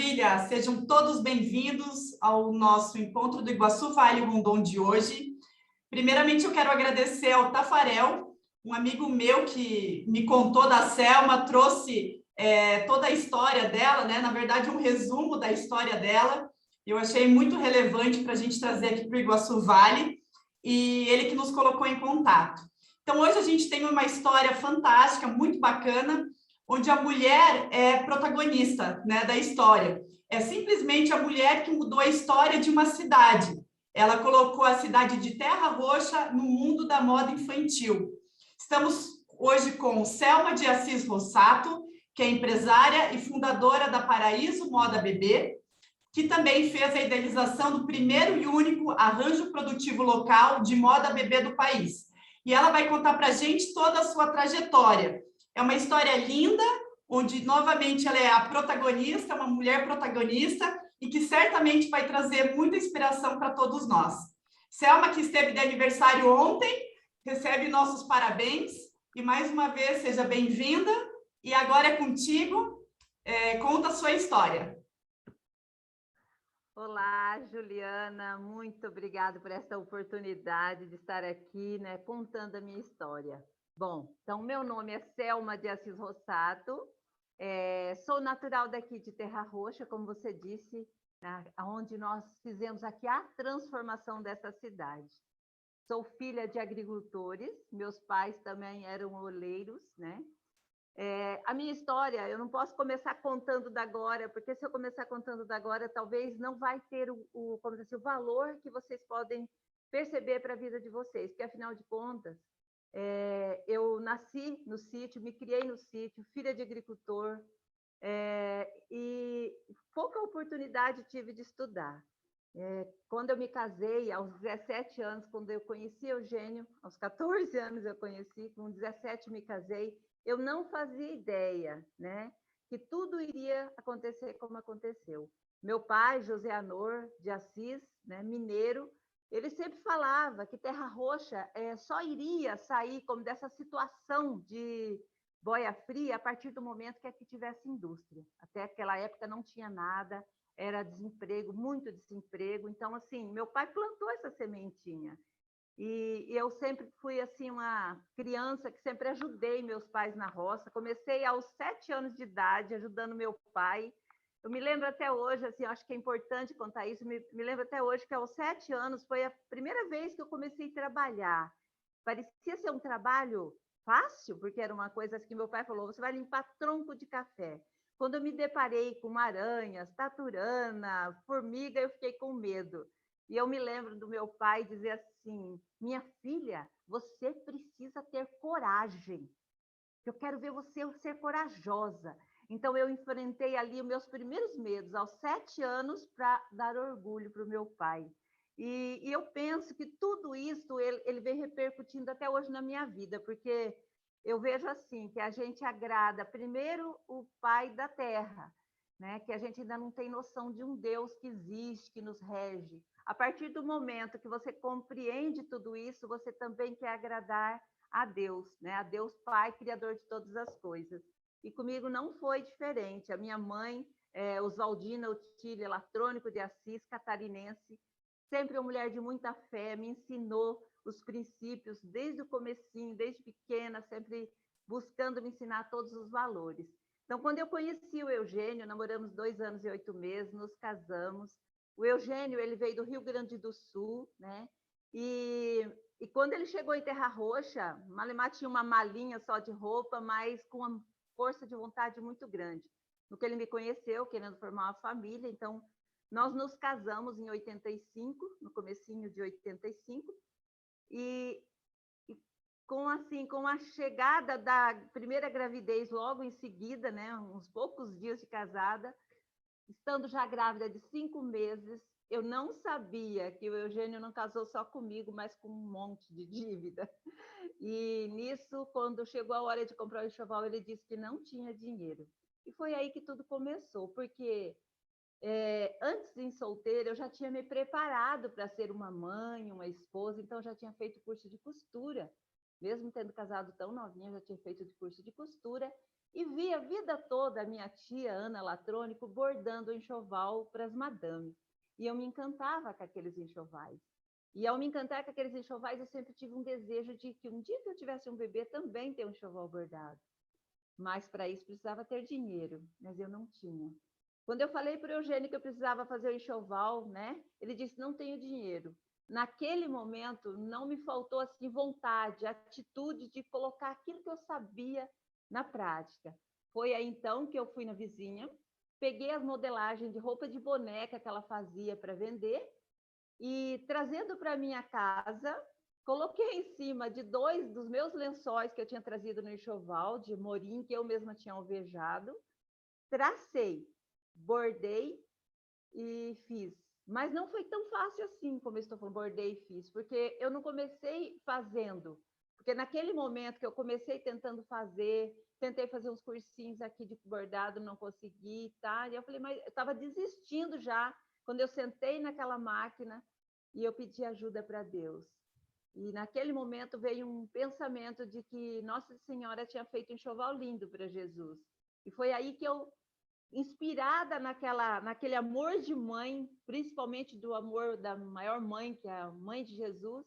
maravilha! Sejam todos bem-vindos ao nosso Encontro do Iguaçu Vale Rondon de hoje. Primeiramente, eu quero agradecer ao Tafarel, um amigo meu que me contou da Selma, trouxe toda a história dela, né? Na verdade, um resumo da história dela. Eu achei muito relevante para a gente trazer aqui para o Iguaçu Vale, e ele que nos colocou em contato. Então, hoje a gente tem uma história fantástica, muito bacana, onde a mulher é protagonista, né, da história. É simplesmente a mulher que mudou a história de uma cidade. Ela colocou a cidade de Terra Roxa no mundo da moda infantil. Estamos hoje com Selma de Assis Rossato, que é empresária e fundadora da Paraíso Moda Bebê, que também fez a idealização do primeiro e único arranjo produtivo local de moda bebê do país. E ela vai contar para a gente toda a sua trajetória. É uma história linda, onde, novamente, ela é a protagonista, uma mulher protagonista, e que certamente vai trazer muita inspiração para todos nós. Selma, que esteve de aniversário ontem, recebe nossos parabéns, e mais uma vez, seja bem-vinda, e agora é contigo, conta a sua história. Olá, Juliana, muito obrigada por essa oportunidade de estar aqui, né, contando a minha história. Bom, então, meu nome é Selma de Assis Rossato, sou natural daqui de Terra Roxa, como você disse, né, onde nós fizemos aqui a transformação dessa cidade. Sou filha de agricultores, meus pais também eram oleiros, né? A minha história, eu não posso começar contando da agora, porque se eu começar contando da agora, talvez não vai ter como dizer, o valor que vocês podem perceber para a vida de vocês, porque, afinal de contas, eu nasci no sítio, me criei no sítio, filha de agricultor, e pouca oportunidade tive de estudar. Quando eu me casei, aos 17 anos, quando eu conheci Eugênio, aos 14 anos eu conheci, com 17 me casei, eu não fazia ideia, né, que tudo iria acontecer como aconteceu. Meu pai, José Anor de Assis, né, mineiro, ele sempre falava que Terra Roxa só iria sair como dessa situação de boia fria a partir do momento que aqui tivesse indústria. Até aquela época não tinha nada, era desemprego, muito desemprego. Então, assim, meu pai plantou essa sementinha. E eu sempre fui assim uma criança que sempre ajudei meus pais na roça. Comecei aos 7 anos de idade ajudando meu pai. Eu me lembro até hoje, assim, acho que é importante contar isso, me lembro até hoje que aos 7 anos foi a primeira vez que eu comecei a trabalhar. Parecia ser um trabalho fácil, porque era uma coisa que meu pai falou, você vai limpar tronco de café. Quando eu me deparei com aranhas, taturana, formiga, eu fiquei com medo. E eu me lembro do meu pai dizer assim, minha filha, você precisa ter coragem. Eu quero ver você ser corajosa. Então, eu enfrentei ali os meus primeiros medos, aos 7 anos, para dar orgulho para o meu pai. E eu penso que tudo isso, ele vem repercutindo até hoje na minha vida, porque eu vejo assim, que a gente agrada primeiro o pai da terra, né? Que a gente ainda não tem noção de um Deus que existe, que nos rege. A partir do momento que você compreende tudo isso, você também quer agradar a Deus, né? A Deus Pai, Criador de todas as coisas. E comigo não foi diferente. A minha mãe, Oswaldina Otília Latrônico de Assis, catarinense, sempre uma mulher de muita fé, me ensinou os princípios desde o comecinho, desde pequena, sempre buscando me ensinar todos os valores. Então, quando eu conheci o Eugênio, namoramos 2 anos e 8 meses, nos casamos. O Eugênio, ele veio do Rio Grande do Sul, né? E quando ele chegou em Terra Roxa, Malemar tinha uma malinha só de roupa, mas com uma força de vontade muito grande. No que ele me conheceu, querendo formar uma família, então nós nos casamos em 85, no comecinho de 85, e com a chegada da primeira gravidez logo em seguida, né, uns poucos dias de casada, estando já grávida de 5 meses, eu não sabia que o Eugênio não casou só comigo, mas com um monte de dívida. E nisso, quando chegou a hora de comprar o enxoval, ele disse que não tinha dinheiro. E foi aí que tudo começou, porque antes de solteira, eu já tinha me preparado para ser uma mãe, uma esposa, então já tinha feito curso de costura. Mesmo tendo casado tão novinha, já tinha feito curso de costura. e vi a vida toda a minha tia, Ana Latrônico, bordando enxoval para as madames. E eu me encantava com aqueles enxovais. E ao me encantar com aqueles enxovais, eu sempre tive um desejo de que um dia que eu tivesse um bebê, também ter um enxoval bordado. Mas para isso precisava ter dinheiro, mas eu não tinha. Quando eu falei para o Eugênio que eu precisava fazer o enxoval, né? Ele disse, não tenho dinheiro. Naquele momento, não me faltou assim, vontade, atitude de colocar aquilo que eu sabia na prática. Foi aí, então, que eu fui na vizinha, peguei as modelagens de roupa de boneca que ela fazia para vender e, trazendo para minha casa, coloquei em cima de 2 dos meus lençóis que eu tinha trazido no enxoval, de morim, que eu mesma tinha alvejado, tracei, bordei e fiz. Mas não foi tão fácil assim, como eu estou falando, bordei e fiz, porque eu não comecei fazendo. Porque naquele momento que eu comecei tentando fazer, tentei fazer uns cursinhos aqui de bordado, não consegui, tá? E eu falei, mas eu estava desistindo já, quando eu sentei naquela máquina e eu pedi ajuda para Deus. E naquele momento veio um pensamento de que Nossa Senhora tinha feito um enxoval lindo para Jesus. E foi aí que eu, inspirada naquele amor de mãe, principalmente do amor da maior mãe, que é a mãe de Jesus,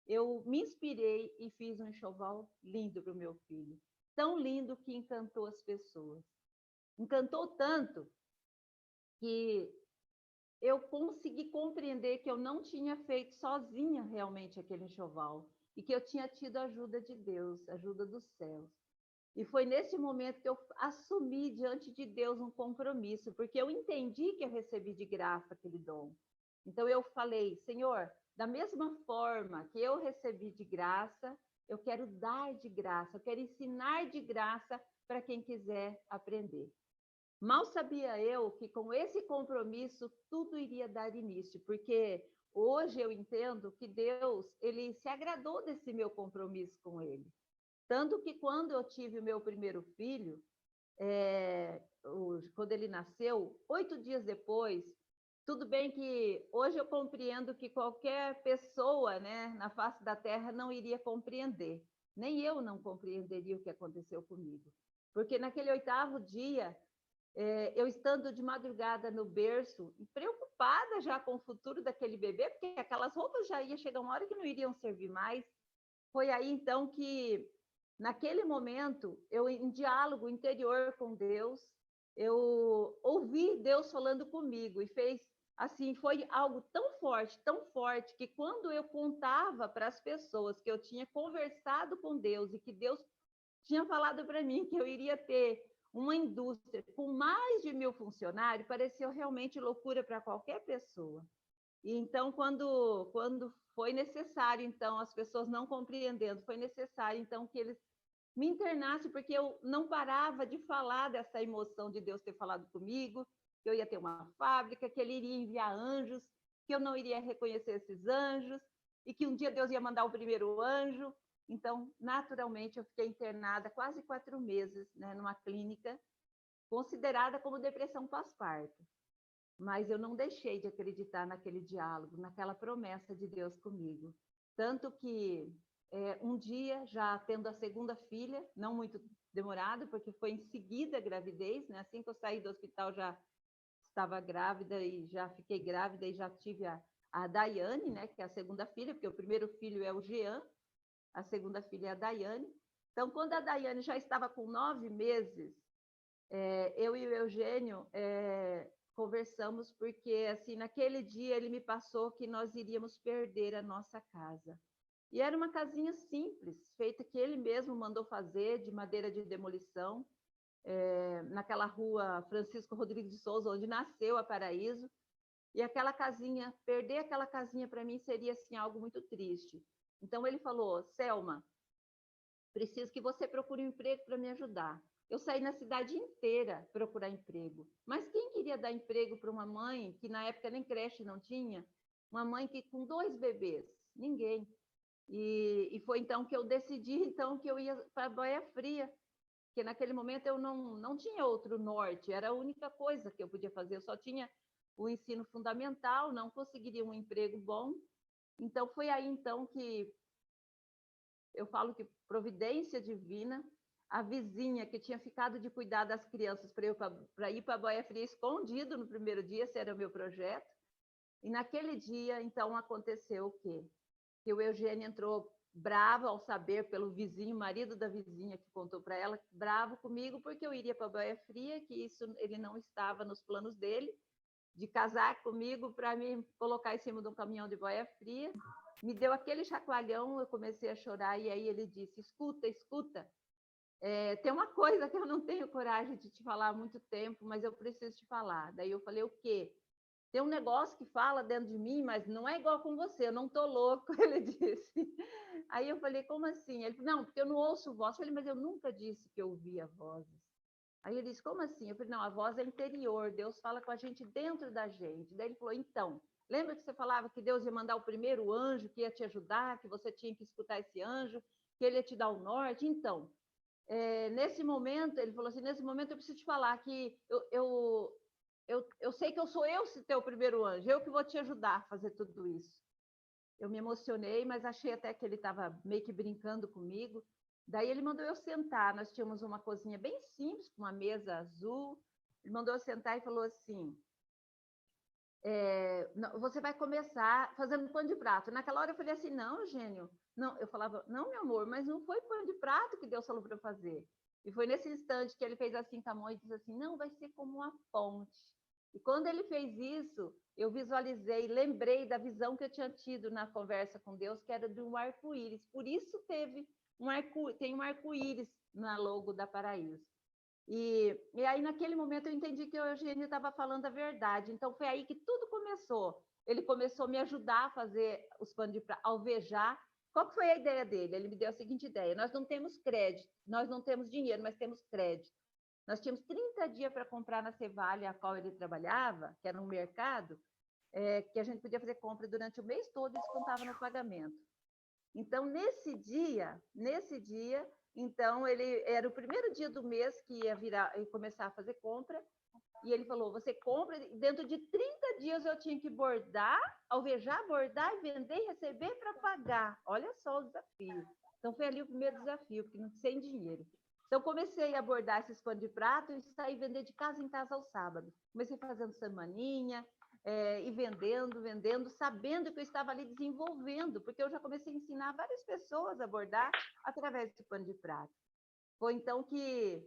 eu me inspirei e fiz um enxoval lindo para o meu filho. Tão lindo que encantou as pessoas. Encantou tanto que eu consegui compreender que eu não tinha feito sozinha realmente aquele enxoval e que eu tinha tido a ajuda de Deus, a ajuda dos céus. E foi nesse momento que eu assumi diante de Deus um compromisso, porque eu entendi que eu recebi de graça aquele dom. Então eu falei, Senhor, da mesma forma que eu recebi de graça, eu quero dar de graça, eu quero ensinar de graça para quem quiser aprender. Mal sabia eu que com esse compromisso tudo iria dar início, porque hoje eu entendo que Deus, ele se agradou desse meu compromisso com ele. Tanto que quando eu tive o meu primeiro filho, quando ele nasceu, 8 dias depois, tudo bem que hoje eu compreendo que qualquer pessoa, né, na face da terra não iria compreender. Nem eu não compreenderia o que aconteceu comigo. Porque naquele 8º dia, eu estando de madrugada no berço, preocupada já com o futuro daquele bebê, porque aquelas roupas já ia chegar uma hora que não iriam servir mais. Foi aí, então, que, naquele momento, eu, em diálogo interior com Deus, eu ouvi Deus falando comigo e fez, assim, foi algo tão forte, que quando eu contava para as pessoas que eu tinha conversado com Deus e que Deus tinha falado para mim que eu iria ter uma indústria com mais de 1.000 funcionários, pareceu realmente loucura para qualquer pessoa. E então, quando foi necessário, então, as pessoas não compreendendo, foi necessário, então, que eles me internassem, porque eu não parava de falar dessa emoção de Deus ter falado comigo, que eu ia ter uma fábrica, que ele iria enviar anjos, que eu não iria reconhecer esses anjos, e que um dia Deus ia mandar o primeiro anjo. Então, naturalmente, eu fiquei internada quase 4 meses, né, numa clínica, considerada como depressão pós-parto. Mas eu não deixei de acreditar naquele diálogo, naquela promessa de Deus comigo. Tanto que um dia, já tendo a segunda filha, não muito demorado, porque foi em seguida a gravidez, né? Assim que eu saí do hospital, já estava grávida e já fiquei grávida e já tive a Daiane, né? Que é a segunda filha, porque o primeiro filho é o Jean, a segunda filha é a Daiane. Então, quando a Daiane já estava com 9 meses, eu e o Eugênio conversamos, porque assim, naquele dia ele me passou que nós iríamos perder a nossa casa. E era uma casinha simples, feita que ele mesmo mandou fazer, de madeira de demolição, naquela rua Francisco Rodrigues de Souza, onde nasceu a Paraíso. E aquela casinha, perder aquela casinha para mim seria assim, algo muito triste. Então ele falou, Selma, preciso que você procure um emprego para me ajudar. Eu saí na cidade inteira procurar emprego. Mas quem queria dar emprego para uma mãe que na época nem creche não tinha? Uma mãe que com 2 bebês? Ninguém. E foi então que eu decidi então que eu ia para a Boia Fria, porque naquele momento eu não tinha outro norte, era a única coisa que eu podia fazer. Eu só tinha o ensino fundamental, não conseguiria um emprego bom. Então foi aí então que eu falo que providência divina, a vizinha que tinha ficado de cuidar das crianças para ir para a Boia Fria escondido no primeiro dia, esse era o meu projeto. E naquele dia, então, aconteceu o quê? Que o Eugênio entrou bravo ao saber pelo vizinho, marido da vizinha que contou para ela, bravo comigo porque eu iria para a Boia Fria, que isso ele não estava nos planos dele, de casar comigo para me colocar em cima de um caminhão de boia fria. Me deu aquele chacoalhão, eu comecei a chorar, e aí ele disse, escuta, escuta, tem uma coisa que eu não tenho coragem de te falar há muito tempo, mas eu preciso te falar. Daí eu falei, o quê? Tem um negócio que fala dentro de mim, mas não é igual com você, eu não tô louco, ele disse. Aí eu falei, como assim? Ele falou, não, porque eu não ouço voz. Eu falei, mas eu nunca disse que eu ouvia vozes. Aí ele disse, como assim? Eu falei, não, a voz é interior, Deus fala com a gente dentro da gente. Daí ele falou, então, lembra que você falava que Deus ia mandar o primeiro anjo que ia te ajudar, que você tinha que escutar esse anjo, que ele ia te dar o norte? Então, nesse momento, ele falou assim, nesse momento eu preciso te falar que eu sei que eu sou eu se teu primeiro anjo, eu que vou te ajudar a fazer tudo isso. Eu me emocionei, mas achei até que ele estava meio que brincando comigo. Daí ele mandou eu sentar, nós tínhamos uma cozinha bem simples, com uma mesa azul, ele mandou eu sentar e falou assim, você vai começar fazendo pão de prato. Naquela hora eu falei assim, não, Eugênio, não, eu falava, não, meu amor, mas não foi pão de prato que Deus falou para eu fazer. E foi nesse instante que ele fez assim com a mão e disse assim, não, vai ser como uma ponte. E quando ele fez isso, eu visualizei, lembrei da visão que eu tinha tido na conversa com Deus, que era de um arco-íris. Por isso tem um arco-íris na logo da Paraíso. E aí, naquele momento, eu entendi que o Eugênio estava falando a verdade. Então, foi aí que tudo começou. Ele começou a me ajudar a fazer os panos de prato, alvejar. Qual foi a ideia dele? Ele me deu a seguinte ideia. Nós não temos crédito, nós não temos dinheiro, mas temos crédito. Nós tínhamos 30 dias para comprar na Cevalha, a qual ele trabalhava, que era um mercado, que a gente podia fazer compra durante o mês todo e descontava no pagamento. Então, nesse dia, então, ele era o primeiro dia do mês que ia começar a fazer compra, e ele falou, você compra, e dentro de 30 dias eu tinha que bordar, alvejar, bordar, vender e receber para pagar. Olha só o desafio. Então, foi ali o primeiro desafio, porque não sem dinheiro. Então, comecei a bordar esses panos de prato e saí vender de casa em casa aos sábados. Comecei fazendo semaninha, e vendendo, sabendo que eu estava ali desenvolvendo, porque eu já comecei a ensinar várias pessoas a bordar através do pano de prato. Foi então que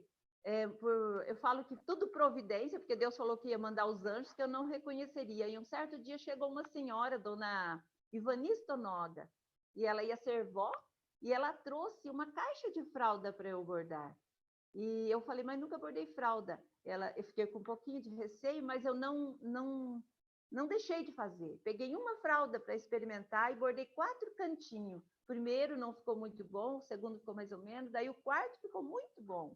eu falo que tudo providência, porque Deus falou que ia mandar os anjos que eu não reconheceria. E um certo dia chegou uma senhora, dona Ivanice Tonoga, e ela ia ser vó, e ela trouxe uma caixa de fralda para eu bordar. E eu falei, mas nunca bordei fralda. Eu fiquei com um pouquinho de receio, mas eu não deixei de fazer. Peguei uma fralda para experimentar e bordei 4 cantinhos. O primeiro não ficou muito bom, o segundo ficou mais ou menos, daí o quarto ficou muito bom.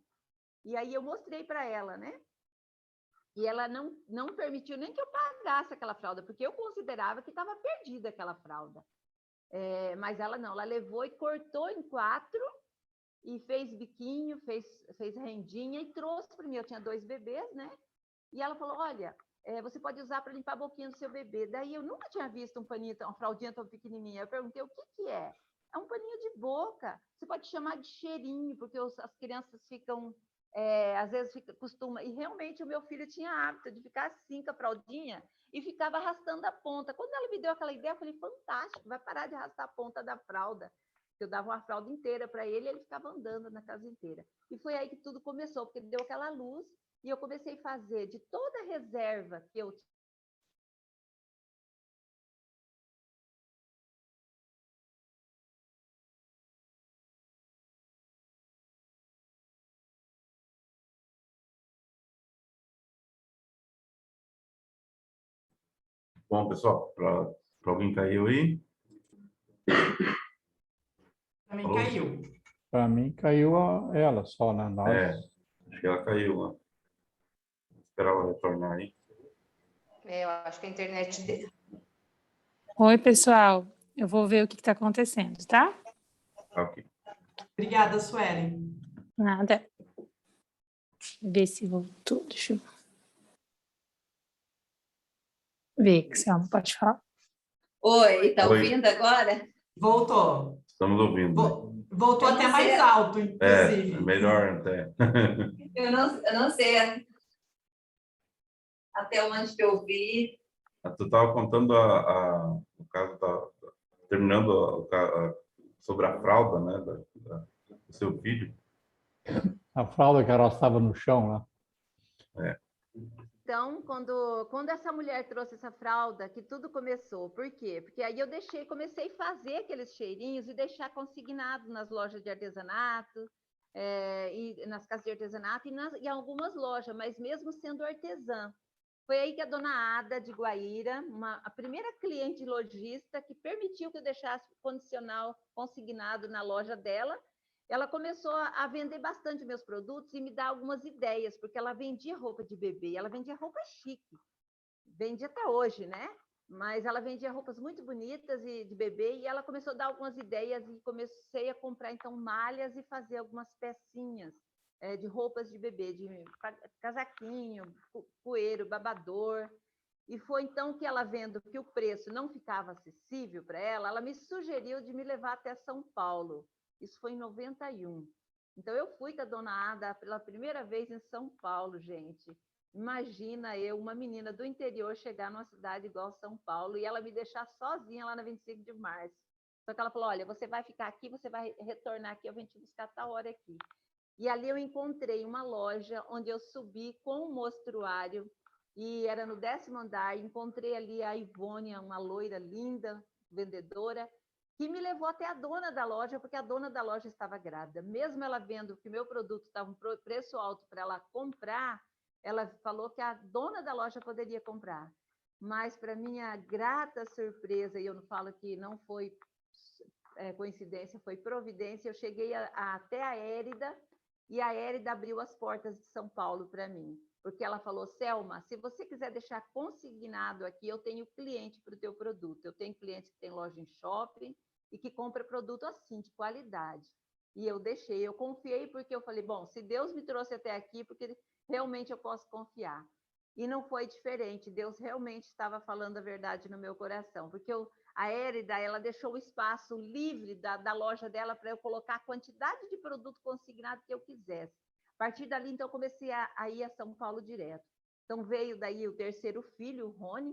E aí eu mostrei para ela, né? E ela não permitiu nem que eu pagasse aquela fralda, porque eu considerava que estava perdida aquela fralda. Mas ela não, ela levou e cortou em 4 e fez biquinho, fez rendinha e trouxe para mim. Eu tinha 2 bebês, né? E ela falou, olha, você pode usar para limpar a boquinha do seu bebê. Daí eu nunca tinha visto uma fraldinha tão pequenininha. Eu perguntei, o que é? É um paninho de boca. Você pode chamar de cheirinho, porque as crianças ficam, às vezes costuma. E realmente o meu filho tinha hábito de ficar assim com a fraldinha e ficava arrastando a ponta. Quando ela me deu aquela ideia, eu falei, fantástico, vai parar de arrastar a ponta da fralda. Eu dava uma fralda inteira para ele e ele ficava andando na casa inteira. E foi aí que tudo começou, porque ele deu aquela luz. E eu comecei a fazer de toda a reserva que eu tinha. Bom, pessoal, para alguém caiu aí? Também caiu. Para mim, caiu ela só, né? Nós. Acho que ela caiu lá. Vou esperar ela retornar aí. Eu acho que a internet dele. Oi, pessoal. Eu vou ver o que está acontecendo, tá? Ok. Obrigada, Sueli. Nada. Ver se voltou. Deixa eu ver, Selma, pode falar. Oi, tá Oi. ouvindo agora? Voltou. Estamos ouvindo. Voltou Eu até não mais sei. alto, É inclusive. melhor até. Eu não sei até onde que eu vi. Tu estava contando o caso terminando sobre a fralda, né, do seu filho. A fralda que ela estava no chão lá. Então, quando essa mulher trouxe essa fralda, que tudo começou. Por quê? Porque aí eu comecei a fazer aqueles cheirinhos e deixar consignado nas lojas de artesanato, e nas casas de artesanato e algumas lojas, mas mesmo sendo artesã. Foi aí que a dona Ada de Guaíra, a primeira cliente lojista que permitiu que eu deixasse condicional consignado na loja dela, ela começou a vender bastante meus produtos e me dar algumas ideias, porque ela vendia roupa de bebê, ela vendia roupa chique, vende até hoje, né? Mas ela vendia roupas muito bonitas e de bebê, e ela começou a dar algumas ideias e comecei a comprar, então, malhas e fazer algumas pecinhas de roupas de bebê, de casaquinho, poeiro, babador. E foi então que ela, vendo que o preço não ficava acessível para ela, ela me sugeriu de me levar até São Paulo. Isso foi em 91. Então, eu fui com a dona Ada pela primeira vez em São Paulo, gente. Imagina eu, uma menina do interior, chegar numa cidade igual São Paulo e ela me deixar sozinha lá na 25 de março. Só que ela falou, olha, você vai ficar aqui, você vai retornar aqui, eu venho te buscar tal hora aqui. E ali eu encontrei uma loja onde eu subi com um mostruário, e era no 10º andar, encontrei ali a Ivone, uma loira linda, vendedora, que me levou até a dona da loja, porque a dona da loja estava grávida. Mesmo ela vendo que meu produto estava um preço alto para ela comprar, ela falou que a dona da loja poderia comprar. Mas, para minha grata surpresa, e eu não falo que não foi coincidência, foi providência, eu cheguei até a Érida, e a Érida abriu as portas de São Paulo para mim, porque ela falou, Selma, se você quiser deixar consignado aqui, eu tenho cliente para o teu produto. Eu tenho cliente que tem loja em shopping e que compra produto assim, de qualidade. E eu deixei, eu confiei, porque eu falei, bom, se Deus me trouxe até aqui, porque realmente eu posso confiar. E não foi diferente, Deus realmente estava falando a verdade no meu coração, porque a Érida, ela deixou o espaço livre da loja dela para eu colocar a quantidade de produto consignado que eu quisesse. A partir dali, então, eu comecei a ir a São Paulo direto. Então, veio daí o terceiro filho, o Rony,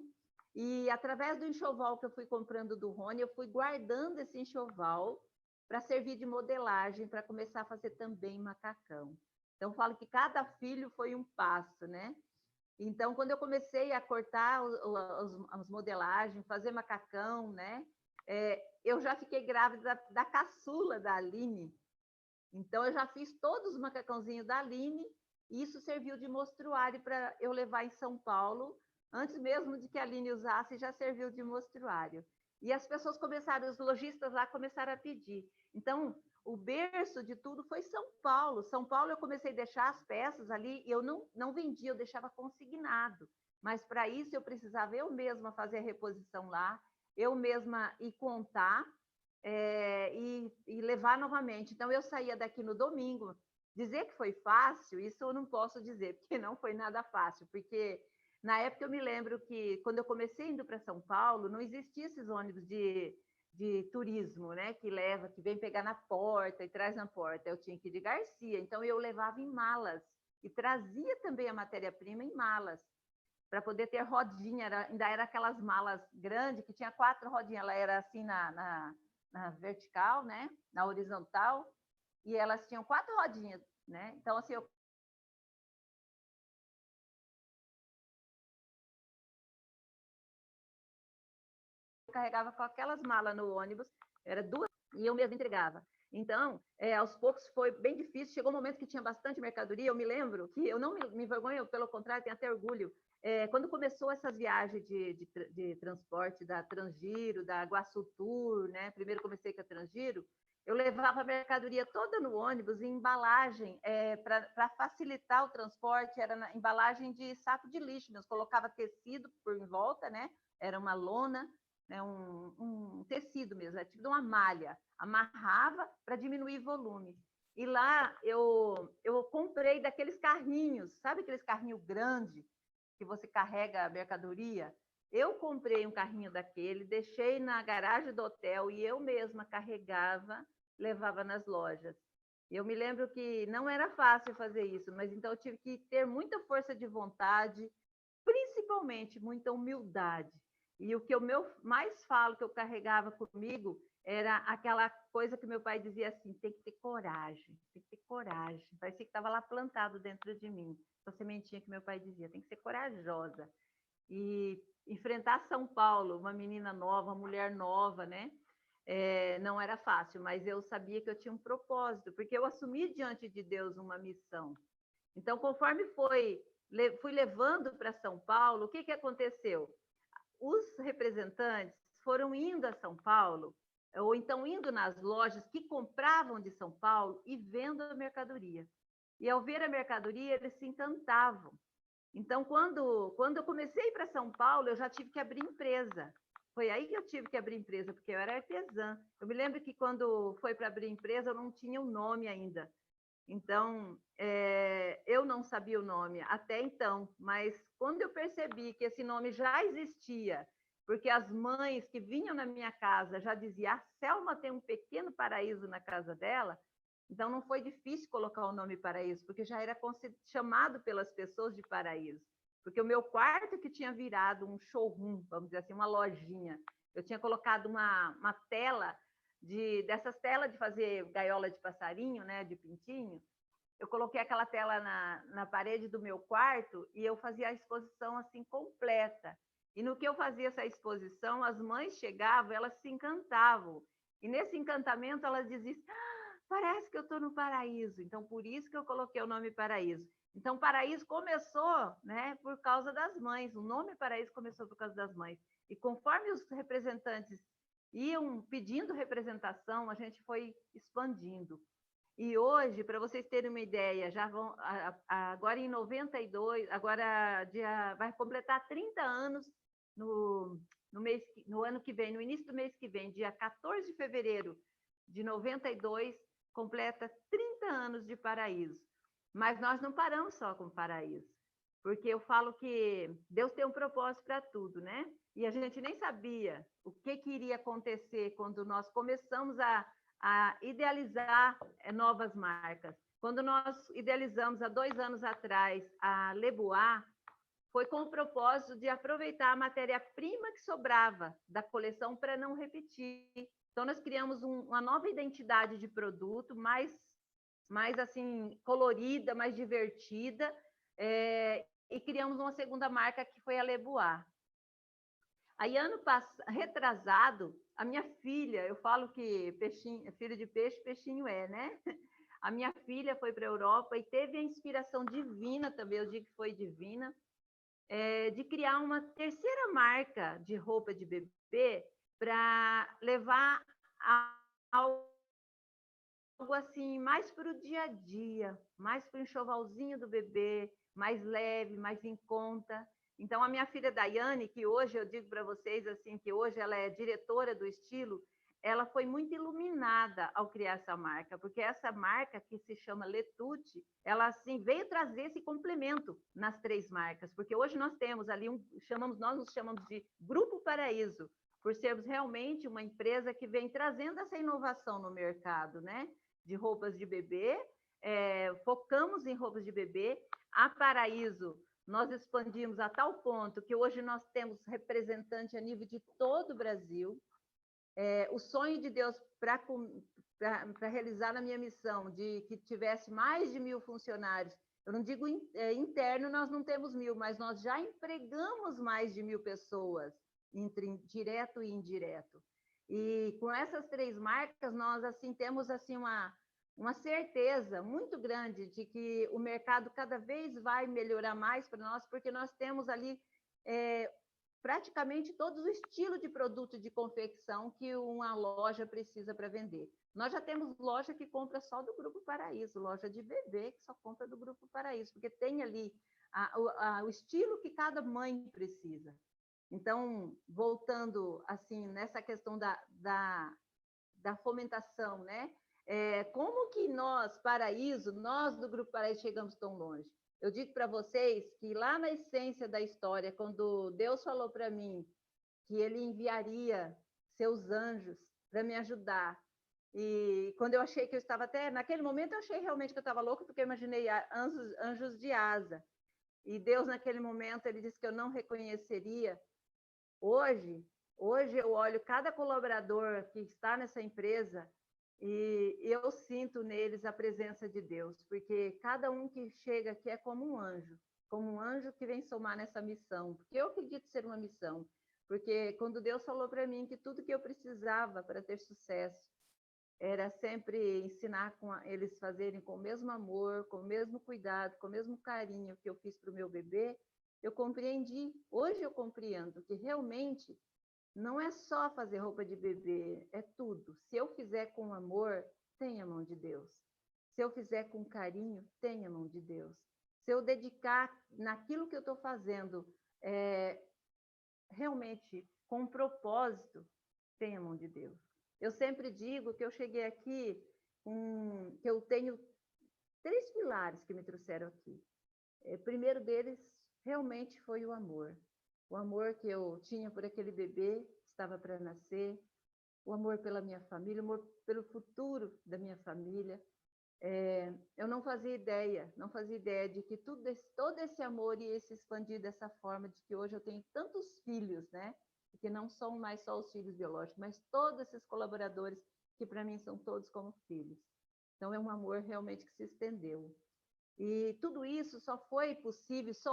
e através do enxoval que eu fui comprando do Rony, eu fui guardando esse enxoval para servir de modelagem, para começar a fazer também macacão. Então, eu falo que cada filho foi um passo, né? Então, quando eu comecei a cortar as modelagens, fazer macacão, né? Eu já fiquei grávida da caçula da Aline. Então, eu já fiz todos os macacãozinhos da Aline, e isso serviu de mostruário para eu levar em São Paulo. Antes mesmo de que a Aline usasse, já serviu de mostruário. E as pessoas começaram, os lojistas lá começaram a pedir. Então, o berço de tudo foi São Paulo. São Paulo eu comecei a deixar as peças ali, e eu não vendia, eu deixava consignado. Mas para isso eu precisava eu mesma fazer a reposição lá, eu mesma ir contar e levar novamente. Então eu saía daqui no domingo. Dizer que foi fácil, isso eu não posso dizer, porque não foi nada fácil, porque na época eu me lembro que quando eu comecei indo para São Paulo, não existia esses ônibus de turismo, né? Que vem pegar na porta e traz na porta. Eu tinha que ir de Garcia, então eu levava em malas e trazia também a matéria-prima em malas, para poder ter rodinha. Ainda era aquelas malas grandes que tinha 4 rodinhas, ela era assim na vertical, né? Na horizontal, e elas tinham 4 rodinhas, né? Então, assim, eu carregava com aquelas malas no ônibus, era 2, e eu mesma entregava. Então, aos poucos foi bem difícil, chegou um momento que tinha bastante mercadoria, eu me lembro que eu não me envergonho, pelo contrário, tenho até orgulho. Quando começou essas viagens de transporte da Transgiro, da Guaçu Tour, né? Primeiro comecei com a Transgiro, eu levava a mercadoria toda no ônibus em embalagem, para facilitar o transporte, era na embalagem de saco de lixo, nós colocava tecido por em volta, né? Era uma lona, né, um tecido mesmo, é tipo uma malha, amarrava para diminuir volume. E lá eu comprei daqueles carrinhos, sabe aqueles carrinhos grandes que você carrega a mercadoria? Eu comprei um carrinho daquele, deixei na garagem do hotel e eu mesma carregava, levava nas lojas. Eu me lembro que não era fácil fazer isso, mas então eu tive que ter muita força de vontade, principalmente muita humildade. E o que eu mais falo que eu carregava comigo era aquela coisa que meu pai dizia assim: tem que ter coragem, tem que ter coragem. Parecia que estava lá plantado dentro de mim. Essa sementinha que meu pai dizia: tem que ser corajosa. E enfrentar São Paulo, uma menina nova, uma mulher nova, né? Não era fácil, mas eu sabia que eu tinha um propósito, porque eu assumi diante de Deus uma missão. Então, conforme fui levando para São Paulo, o que aconteceu? Os representantes foram indo a São Paulo, ou então indo nas lojas que compravam de São Paulo e vendo a mercadoria. E ao ver a mercadoria, eles se encantavam. Então, quando eu comecei para São Paulo, eu já tive que abrir empresa. Foi aí que eu tive que abrir empresa, porque eu era artesã. Eu me lembro que quando foi para abrir empresa, eu não tinha o nome ainda. Então, eu não sabia o nome até então, mas quando eu percebi que esse nome já existia, porque as mães que vinham na minha casa já diziam: a Selma tem um pequeno paraíso na casa dela, então não foi difícil colocar o nome Paraíso, porque já era chamado pelas pessoas de Paraíso. Porque o meu quarto que tinha virado um showroom, vamos dizer assim, uma lojinha, eu tinha colocado uma tela, dessas telas de fazer gaiola de passarinho, né, de pintinho. Eu coloquei aquela tela na parede do meu quarto e eu fazia a exposição assim completa. E no que eu fazia essa exposição, as mães chegavam, elas se encantavam. E nesse encantamento elas diziam: parece que eu estou no paraíso. Então, por isso que eu coloquei o nome Paraíso. Então, Paraíso começou, né, por causa das mães. O nome Paraíso começou por causa das mães. E conforme os representantes iam pedindo representação, a gente foi expandindo. E hoje, para vocês terem uma ideia, já vão agora em 92, agora vai completar 30 anos no ano que vem, no início do mês que vem, dia 14 de fevereiro de 92, completa 30 anos de Paraíso. Mas nós não paramos só com Paraíso, porque eu falo que Deus tem um propósito para tudo, né? E a gente nem sabia o que iria acontecer quando nós começamos a idealizar novas marcas. Quando nós idealizamos há 2 anos atrás a Lebois, foi com o propósito de aproveitar a matéria-prima que sobrava da coleção para não repetir. Então, nós criamos uma nova identidade de produto, mais assim, colorida, mais divertida, e criamos uma segunda marca, que foi a Lebois. Aí, retrasado, a minha filha, eu falo que filho de peixe, peixinho né? A minha filha foi para a Europa e teve a inspiração divina também, eu digo que foi divina, de criar uma terceira marca de roupa de bebê para levar algo assim mais para o dia a dia, mais para o enxovalzinho do bebê, mais leve, mais em conta. Então, a minha filha Daiane, que hoje eu digo para vocês assim, que hoje ela é diretora do estilo, ela foi muito iluminada ao criar essa marca, porque essa marca, que se chama Letute, ela assim veio trazer esse complemento nas 3 marcas, porque hoje nós temos ali nós nos chamamos de Grupo Paraíso, por sermos realmente uma empresa que vem trazendo essa inovação no mercado, né? De roupas de bebê, focamos em roupas de bebê. A Paraíso nós expandimos a tal ponto que hoje nós temos representante a nível de todo o Brasil. O sonho de Deus para realizar a minha missão, de que tivesse mais de 1.000 funcionários, eu não digo interno, nós não temos 1.000, mas nós já empregamos mais de 1.000 pessoas, entre direto e indireto. E com essas 3 marcas, nós assim temos assim uma certeza muito grande de que o mercado cada vez vai melhorar mais para nós, porque nós temos ali praticamente todo o estilo de produto de confecção que uma loja precisa para vender. Nós já temos loja que compra só do Grupo Paraíso, loja de bebê que só compra do Grupo Paraíso, porque tem ali o estilo que cada mãe precisa. Então, voltando assim nessa questão da fomentação, né? Como que nós, Paraíso, nós do Grupo Paraíso, chegamos tão longe? Eu digo para vocês que lá na essência da história, quando Deus falou para mim que ele enviaria seus anjos para me ajudar, e quando eu achei que eu estava até, naquele momento eu achei realmente que eu estava louca, porque eu imaginei anjos de asa, e Deus naquele momento, ele disse que eu não reconheceria. Hoje eu olho cada colaborador que está nessa empresa e eu sinto neles a presença de Deus, porque cada um que chega aqui é como um anjo que vem somar nessa missão, porque eu acredito ser uma missão, porque quando Deus falou para mim que tudo que eu precisava para ter sucesso era sempre ensinar eles fazerem com o mesmo amor, com o mesmo cuidado, com o mesmo carinho que eu fiz para o meu bebê, eu compreendi. Hoje eu compreendo que realmente não é só fazer roupa de bebê, é tudo. Se eu fizer com amor, tem a mão de Deus. Se eu fizer com carinho, tem a mão de Deus. Se eu dedicar naquilo que eu estou fazendo, realmente com um propósito, tem a mão de Deus. Eu sempre digo que eu cheguei aqui, que eu tenho 3 pilares que me trouxeram aqui. O primeiro deles realmente foi o amor. O amor que eu tinha por aquele bebê que estava para nascer, o amor pela minha família, o amor pelo futuro da minha família. Eu não fazia ideia de que todo esse amor ia se expandir dessa forma, de que hoje eu tenho tantos filhos, né? Que não são mais só os filhos biológicos, mas todos esses colaboradores que para mim são todos como filhos. Então é um amor realmente que se estendeu. E tudo isso só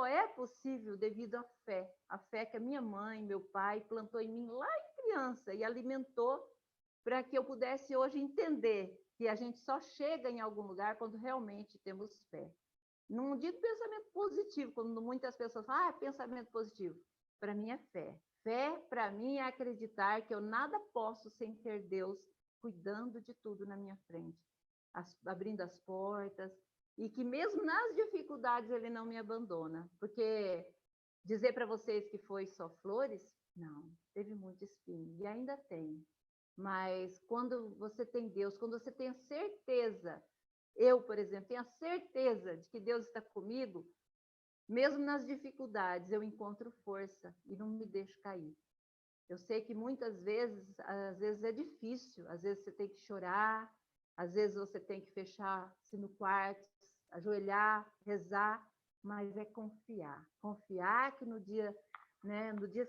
é possível devido à fé que a minha mãe, meu pai plantou em mim lá em criança e alimentou para que eu pudesse hoje entender que a gente só chega em algum lugar quando realmente temos fé. Não digo pensamento positivo, quando muitas pessoas falam, pensamento positivo. Para mim é fé. Fé, para mim, é acreditar que eu nada posso sem ter Deus cuidando de tudo na minha frente, abrindo as portas, e que mesmo nas dificuldades ele não me abandona. Porque dizer para vocês que foi só flores, não, teve muito espinho, e ainda tem. Mas quando você tem Deus, quando você tem a certeza, eu, por exemplo, tenho a certeza de que Deus está comigo, mesmo nas dificuldades, eu encontro força e não me deixo cair. Eu sei que muitas vezes, às vezes é difícil, às vezes você tem que chorar, às vezes você tem que fechar-se no quarto, ajoelhar, rezar, mas é confiar. Confiar que no dia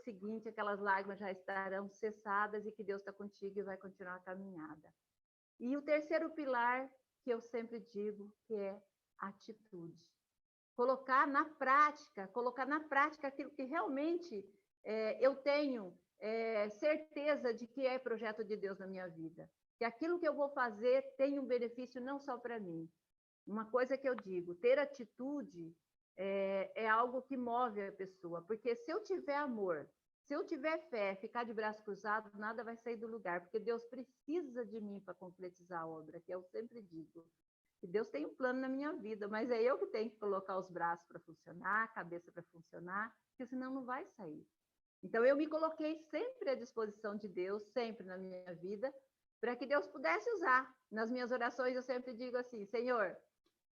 seguinte aquelas lágrimas já estarão cessadas e que Deus está contigo e vai continuar a caminhada. E o terceiro pilar que eu sempre digo que é atitude. Colocar na prática aquilo que realmente eu tenho certeza de que é projeto de Deus na minha vida. Que aquilo que eu vou fazer tem um benefício não só para mim. Uma coisa que eu digo, ter atitude é algo que move a pessoa, porque se eu tiver amor, se eu tiver fé, ficar de braço cruzado, nada vai sair do lugar, porque Deus precisa de mim para concretizar a obra, que eu sempre digo. Que Deus tem um plano na minha vida, mas é eu que tenho que colocar os braços para funcionar, a cabeça para funcionar, porque senão não vai sair. Então, eu me coloquei sempre à disposição de Deus, sempre na minha vida, para que Deus pudesse usar. Nas minhas orações, eu sempre digo assim, Senhor,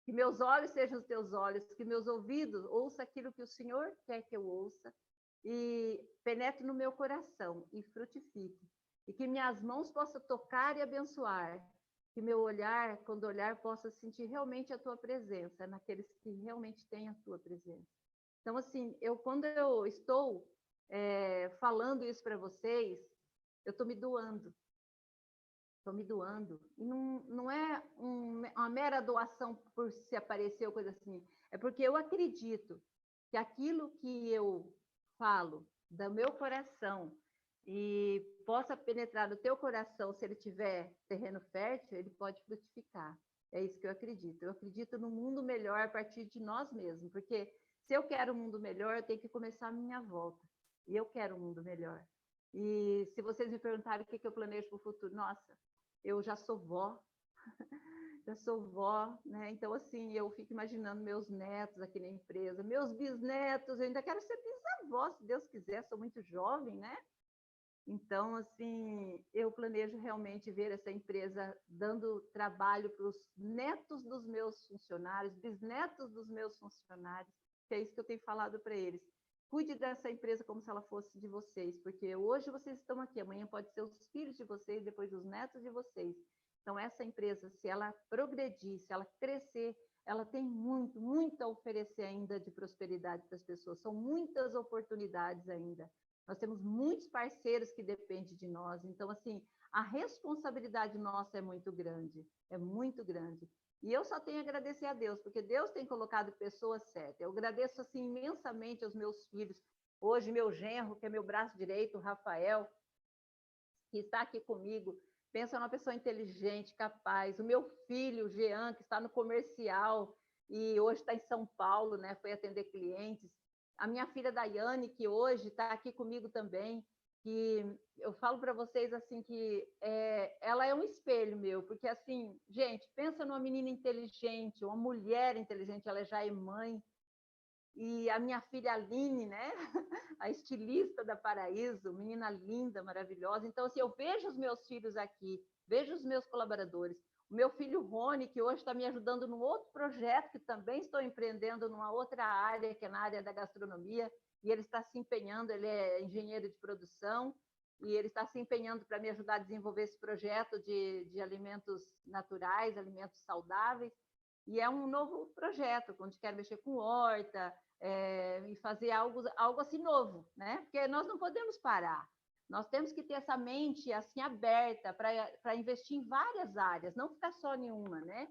que meus olhos sejam os teus olhos, que meus ouvidos ouçam aquilo que o Senhor quer que eu ouça, e penetre no meu coração e frutifique. E que minhas mãos possam tocar e abençoar. Que meu olhar, quando olhar, possa sentir realmente a tua presença, naqueles que realmente têm a tua presença. Então, assim, quando eu estou falando isso para vocês, eu estou me doando. Estou me doando. E não é uma mera doação por se aparecer ou coisa assim. É porque eu acredito que aquilo que eu falo do meu coração e possa penetrar no teu coração, se ele tiver terreno fértil, ele pode frutificar. É isso que eu acredito. Eu acredito no mundo melhor a partir de nós mesmos, porque se eu quero um mundo melhor, eu tenho que começar a minha volta. E eu quero um mundo melhor. E se vocês me perguntarem o que eu planejo para o futuro, nossa, eu já sou vó, né? Então, assim, eu fico imaginando meus netos aqui na empresa, meus bisnetos, eu ainda quero ser bisavó, se Deus quiser, sou muito jovem, né? Então, assim, eu planejo realmente ver essa empresa dando trabalho para os netos dos meus funcionários, bisnetos dos meus funcionários, que é isso que eu tenho falado para eles. Cuide dessa empresa como se ela fosse de vocês, porque hoje vocês estão aqui, amanhã pode ser os filhos de vocês, depois os netos de vocês. Então, essa empresa, se ela progredir, se ela crescer, ela tem muito a oferecer ainda de prosperidade para as pessoas. São muitas oportunidades ainda. Nós temos muitos parceiros que dependem de nós. Então, assim, a responsabilidade nossa é muito grande. É muito grande. E eu só tenho a agradecer a Deus, porque Deus tem colocado pessoas certas. Eu agradeço, assim, imensamente aos meus filhos. Hoje, meu genro, que é meu braço direito, o Rafael, que está aqui comigo, pensa numa pessoa inteligente, capaz. O meu filho, o Jean, que está no comercial e hoje está em São Paulo, né? Foi atender clientes. A minha filha Daiane, que hoje está aqui comigo também, que eu falo para vocês assim que ela é um espelho meu, porque assim, gente, pensa numa menina inteligente, uma mulher inteligente, ela já é mãe. E a minha filha Aline, né? A estilista da Paraíso, menina linda, maravilhosa. Então, assim, eu vejo os meus filhos aqui, vejo os meus colaboradores. O meu filho Rony, que hoje está me ajudando num outro projeto, que também estou empreendendo numa outra área, que é na área da gastronomia, e ele está se empenhando, ele é engenheiro de produção, e ele está se empenhando para me ajudar a desenvolver esse projeto de alimentos naturais, alimentos saudáveis. E é um novo projeto, onde quero mexer com horta, e fazer algo assim novo, né? Porque nós não podemos parar. Nós temos que ter essa mente assim aberta para investir em várias áreas, não ficar só em uma, né?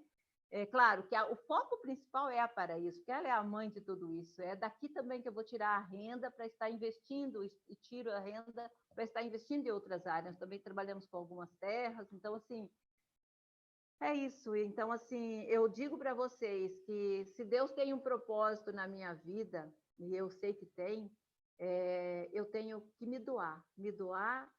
É claro que o foco principal é a Paraíso, porque ela é a mãe de tudo isso. É daqui também que eu vou tirar a renda para estar investindo e tiro a renda para estar investindo em outras áreas. Também trabalhamos com algumas terras, então assim, é isso. Então, assim, eu digo para vocês que se Deus tem um propósito na minha vida, e eu sei que tem, eu tenho que me doar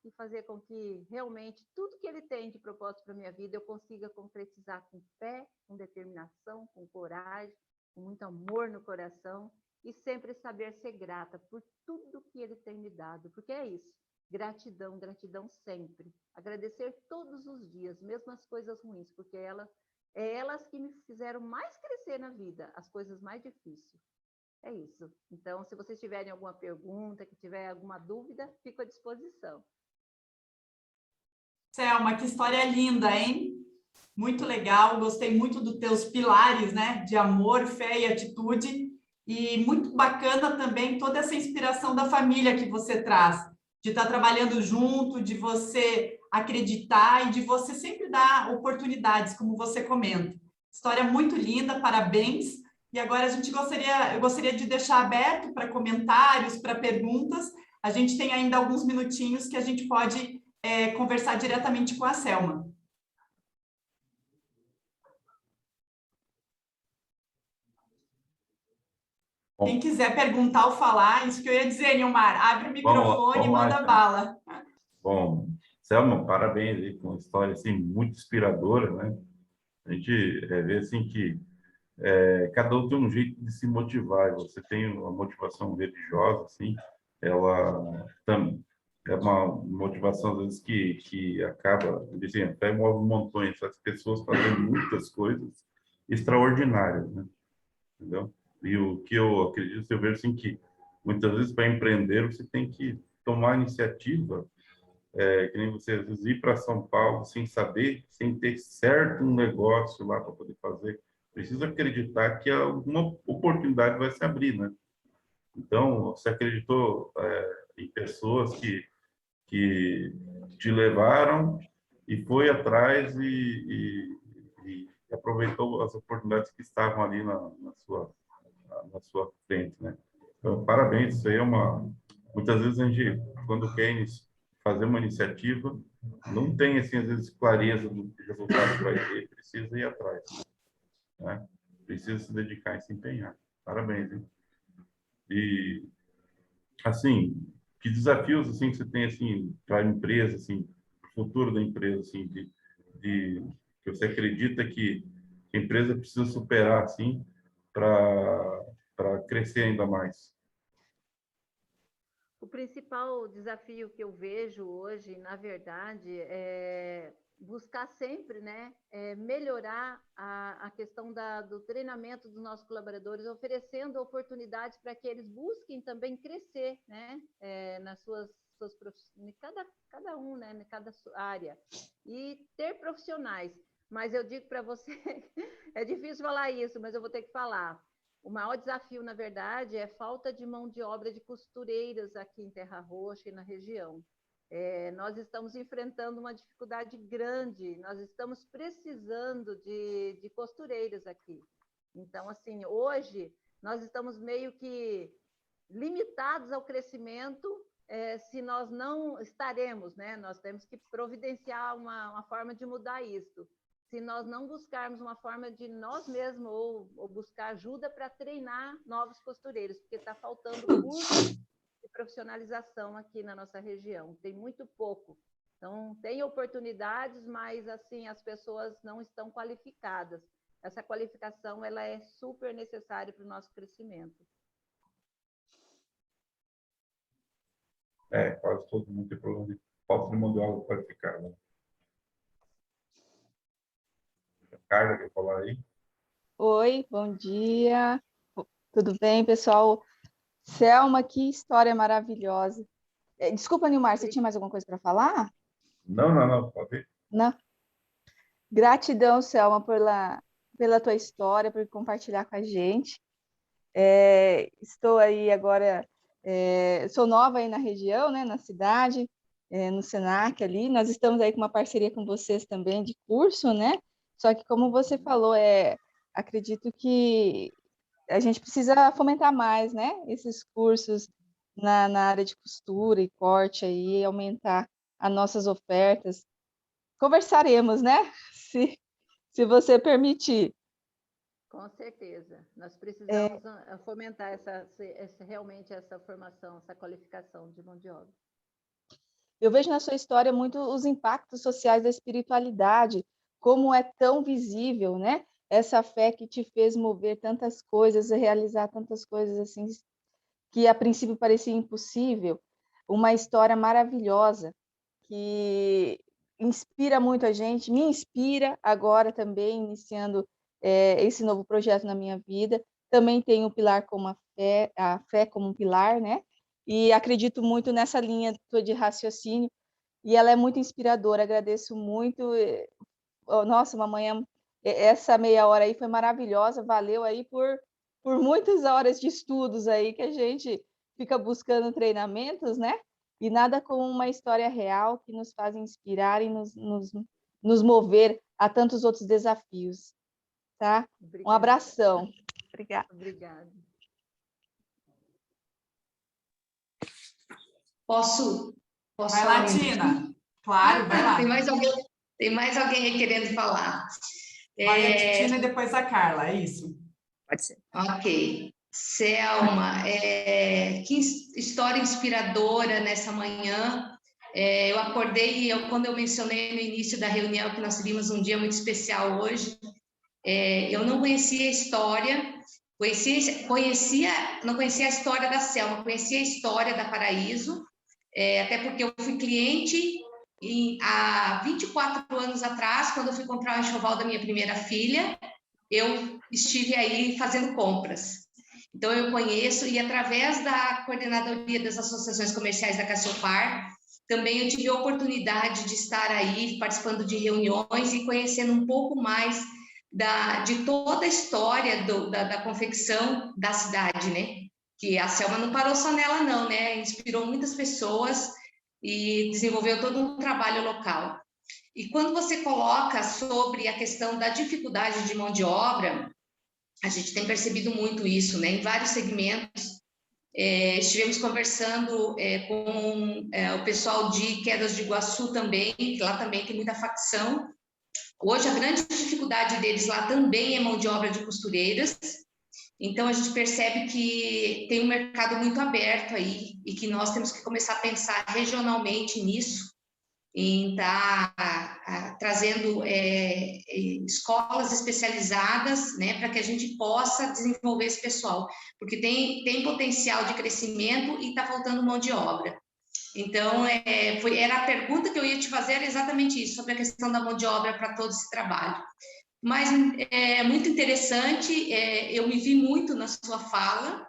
e fazer com que realmente tudo que Ele tem de propósito para a minha vida eu consiga concretizar com fé, com determinação, com coragem, com muito amor no coração e sempre saber ser grata por tudo que Ele tem me dado, porque é isso. Gratidão, gratidão sempre. Agradecer todos os dias, mesmo as coisas ruins, porque elas que me fizeram mais crescer na vida, as coisas mais difíceis. É isso. Então, se vocês tiverem alguma pergunta, que tiver alguma dúvida, fico à disposição. Selma, que história linda, hein? Muito legal, gostei muito dos teus pilares, né? De amor, fé e atitude. E muito bacana também toda essa inspiração da família que você traz, de estar trabalhando junto, de você acreditar e de você sempre dar oportunidades, como você comenta. História muito linda, parabéns. E agora eu gostaria de deixar aberto para comentários, para perguntas. A gente tem ainda alguns minutinhos que a gente pode conversar diretamente com a Selma. Quem quiser perguntar ou falar, isso que eu ia dizer, Nilmar, abre o microfone e manda bala. Bom, Selma, parabéns aí com uma história assim, muito inspiradora, né? A gente vê assim que cada um tem um jeito de se motivar. Você tem uma motivação religiosa, assim, ela também é uma motivação, às vezes, que acaba, assim, a fé move montanhas, as pessoas fazendo muitas coisas extraordinárias, né? Entendeu? E o que eu acredito, eu vejo assim que muitas vezes para empreender você tem que tomar iniciativa, que nem você às vezes ir para São Paulo sem saber, sem ter certo um negócio lá para poder fazer. Precisa acreditar que alguma oportunidade vai se abrir, né? Então, você acreditou em pessoas que te levaram e foi atrás e aproveitou as oportunidades que estavam ali na sua frente, né? Então, parabéns, isso aí é muitas vezes a gente, quando quer fazer uma iniciativa, não tem, assim, às vezes, clareza do resultado que vai ter, precisa ir atrás, né? Precisa se dedicar e se empenhar. Parabéns, hein? E, assim, que desafios, assim, que você tem, assim, para a empresa, assim, para o futuro da empresa, assim, que você acredita que a empresa precisa superar, assim, para crescer ainda mais? O principal desafio que eu vejo hoje, na verdade, é buscar sempre, né, melhorar a questão do treinamento dos nossos colaboradores, oferecendo oportunidades para que eles busquem também crescer, né, nas suas profissões, cada um, né, em cada área, e ter profissionais. Mas eu digo para você, é difícil falar isso, mas eu vou ter que falar. O maior desafio, na verdade, é falta de mão de obra de costureiras aqui em Terra Roxa e na região. Nós estamos enfrentando uma dificuldade grande, nós estamos precisando de costureiras aqui. Então, assim, hoje, nós estamos meio que limitados ao crescimento, se nós não estaremos, né? Nós temos que providenciar uma forma de mudar isso. Se nós não buscarmos uma forma de nós mesmos ou buscar ajuda para treinar novos costureiros, porque está faltando curso de profissionalização aqui na nossa região, tem muito pouco. Então, tem oportunidades, mas assim as pessoas não estão qualificadas. Essa qualificação ela é super necessária para o nosso crescimento. Quase todo mundo tem problema de falta de mão de obra qualificada. Carla, quer falar aí? Oi, bom dia. Tudo bem, pessoal? Selma, que história maravilhosa. Desculpa, Nilmar, você tinha mais alguma coisa para falar? Não, pode ir. Não. Gratidão, Selma, pela tua história, por compartilhar com a gente. Estou aí agora, sou nova aí na região, né, na cidade, no Senac ali. Nós estamos aí com uma parceria com vocês também de curso, né? Só que, como você falou, acredito que a gente precisa fomentar mais, né? Esses cursos na área de costura e corte aí, aumentar as nossas ofertas. Conversaremos, né? Se você permitir. Com certeza. Nós precisamos fomentar realmente essa formação, essa qualificação de mão de obra. Eu vejo na sua história muito os impactos sociais da espiritualidade, como é tão visível, né? Essa fé que te fez mover tantas coisas, realizar tantas coisas assim, que a princípio parecia impossível. Uma história maravilhosa, que inspira muito a gente, me inspira agora também, iniciando esse novo projeto na minha vida. Também tenho o pilar como a fé como um pilar, né? E acredito muito nessa linha de raciocínio, e ela é muito inspiradora. Agradeço muito. Nossa, uma manhã, essa meia hora aí foi maravilhosa, valeu aí por muitas horas de estudos aí que a gente fica buscando treinamentos, né? E nada como uma história real que nos faz inspirar e nos mover a tantos outros desafios, tá? Obrigada. Um abração. Obrigada. Obrigada. Posso Vai falar lá, Tina. Claro, vai lá. Tem mais alguém aí querendo falar. Vai a Tina e depois a Carla, é isso. Pode ser. Ok. Selma, que história inspiradora nessa manhã. Eu acordei, quando eu mencionei no início da reunião que nós teríamos um dia muito especial hoje, eu não conhecia a história, não conhecia a história da Selma, conhecia a história da Paraíso, até porque eu fui cliente há 24 anos atrás, quando eu fui comprar o enxoval da minha primeira filha, eu estive aí fazendo compras. Então, eu conheço, e através da coordenadoria das associações comerciais da Cassiopar, também eu tive a oportunidade de estar aí participando de reuniões e conhecendo um pouco mais de toda a história da confecção da cidade, né? Que a Selma não parou só nela, não, né? Inspirou muitas pessoas e desenvolveu todo um trabalho local. E quando você coloca sobre a questão da dificuldade de mão de obra, a gente tem percebido muito isso, né? Em vários segmentos. Estivemos conversando com o pessoal de Quedas de Iguaçu também, que lá também tem muita facção. Hoje, a grande dificuldade deles lá também é mão de obra de costureiras. Então, a gente percebe que tem um mercado muito aberto aí e que nós temos que começar a pensar regionalmente nisso. em estar trazendo escolas especializadas, né, para que a gente possa desenvolver esse pessoal, porque tem potencial de crescimento e está faltando mão de obra. Então, era a pergunta que eu ia te fazer, era exatamente isso, sobre a questão da mão de obra para todo esse trabalho. Mas é muito interessante, eu me vi muito na sua fala,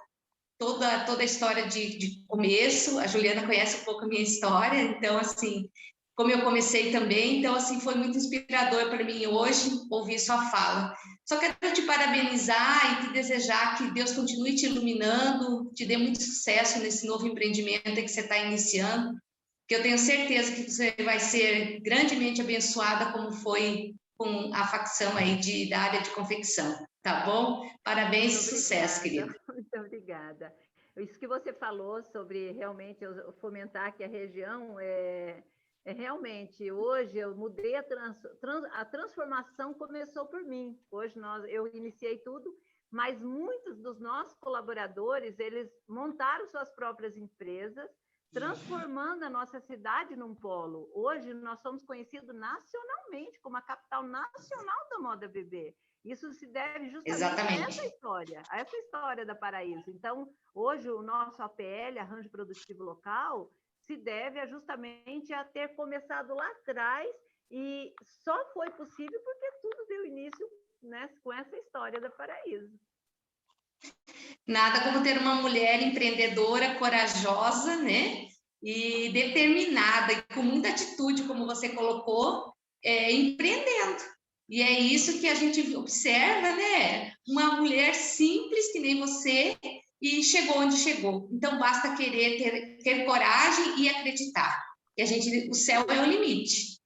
toda a história de começo, a Juliana conhece um pouco a minha história, então, assim, como eu comecei também, então, assim, foi muito inspirador para mim hoje ouvir sua fala. Só quero te parabenizar e te desejar que Deus continue te iluminando, te dê muito sucesso nesse novo empreendimento que você está iniciando, que eu tenho certeza que você vai ser grandemente abençoada, como foi com a facção aí da área de confecção, tá bom? Parabéns e sucesso, querida. Muito obrigada. Isso que você falou sobre realmente eu fomentar que a região realmente, hoje eu mudei, a transformação começou por mim. Hoje eu iniciei tudo, mas muitos dos nossos colaboradores, eles montaram suas próprias empresas, transformando a nossa cidade num polo. Hoje nós somos conhecidos nacionalmente como a capital nacional da moda bebê. Isso se deve justamente a essa história da Paraíso. Então, hoje o nosso APL, Arranjo Produtivo Local, se deve justamente a ter começado lá atrás, e só foi possível porque tudo deu início, né, com essa história da Paraíso. Nada como ter uma mulher empreendedora, corajosa, né? E determinada, e com muita atitude, como você colocou, empreendendo. E é isso que a gente observa, né? Uma mulher simples, que nem você, e chegou onde chegou. Então, basta querer ter coragem e acreditar. Que o céu é o limite,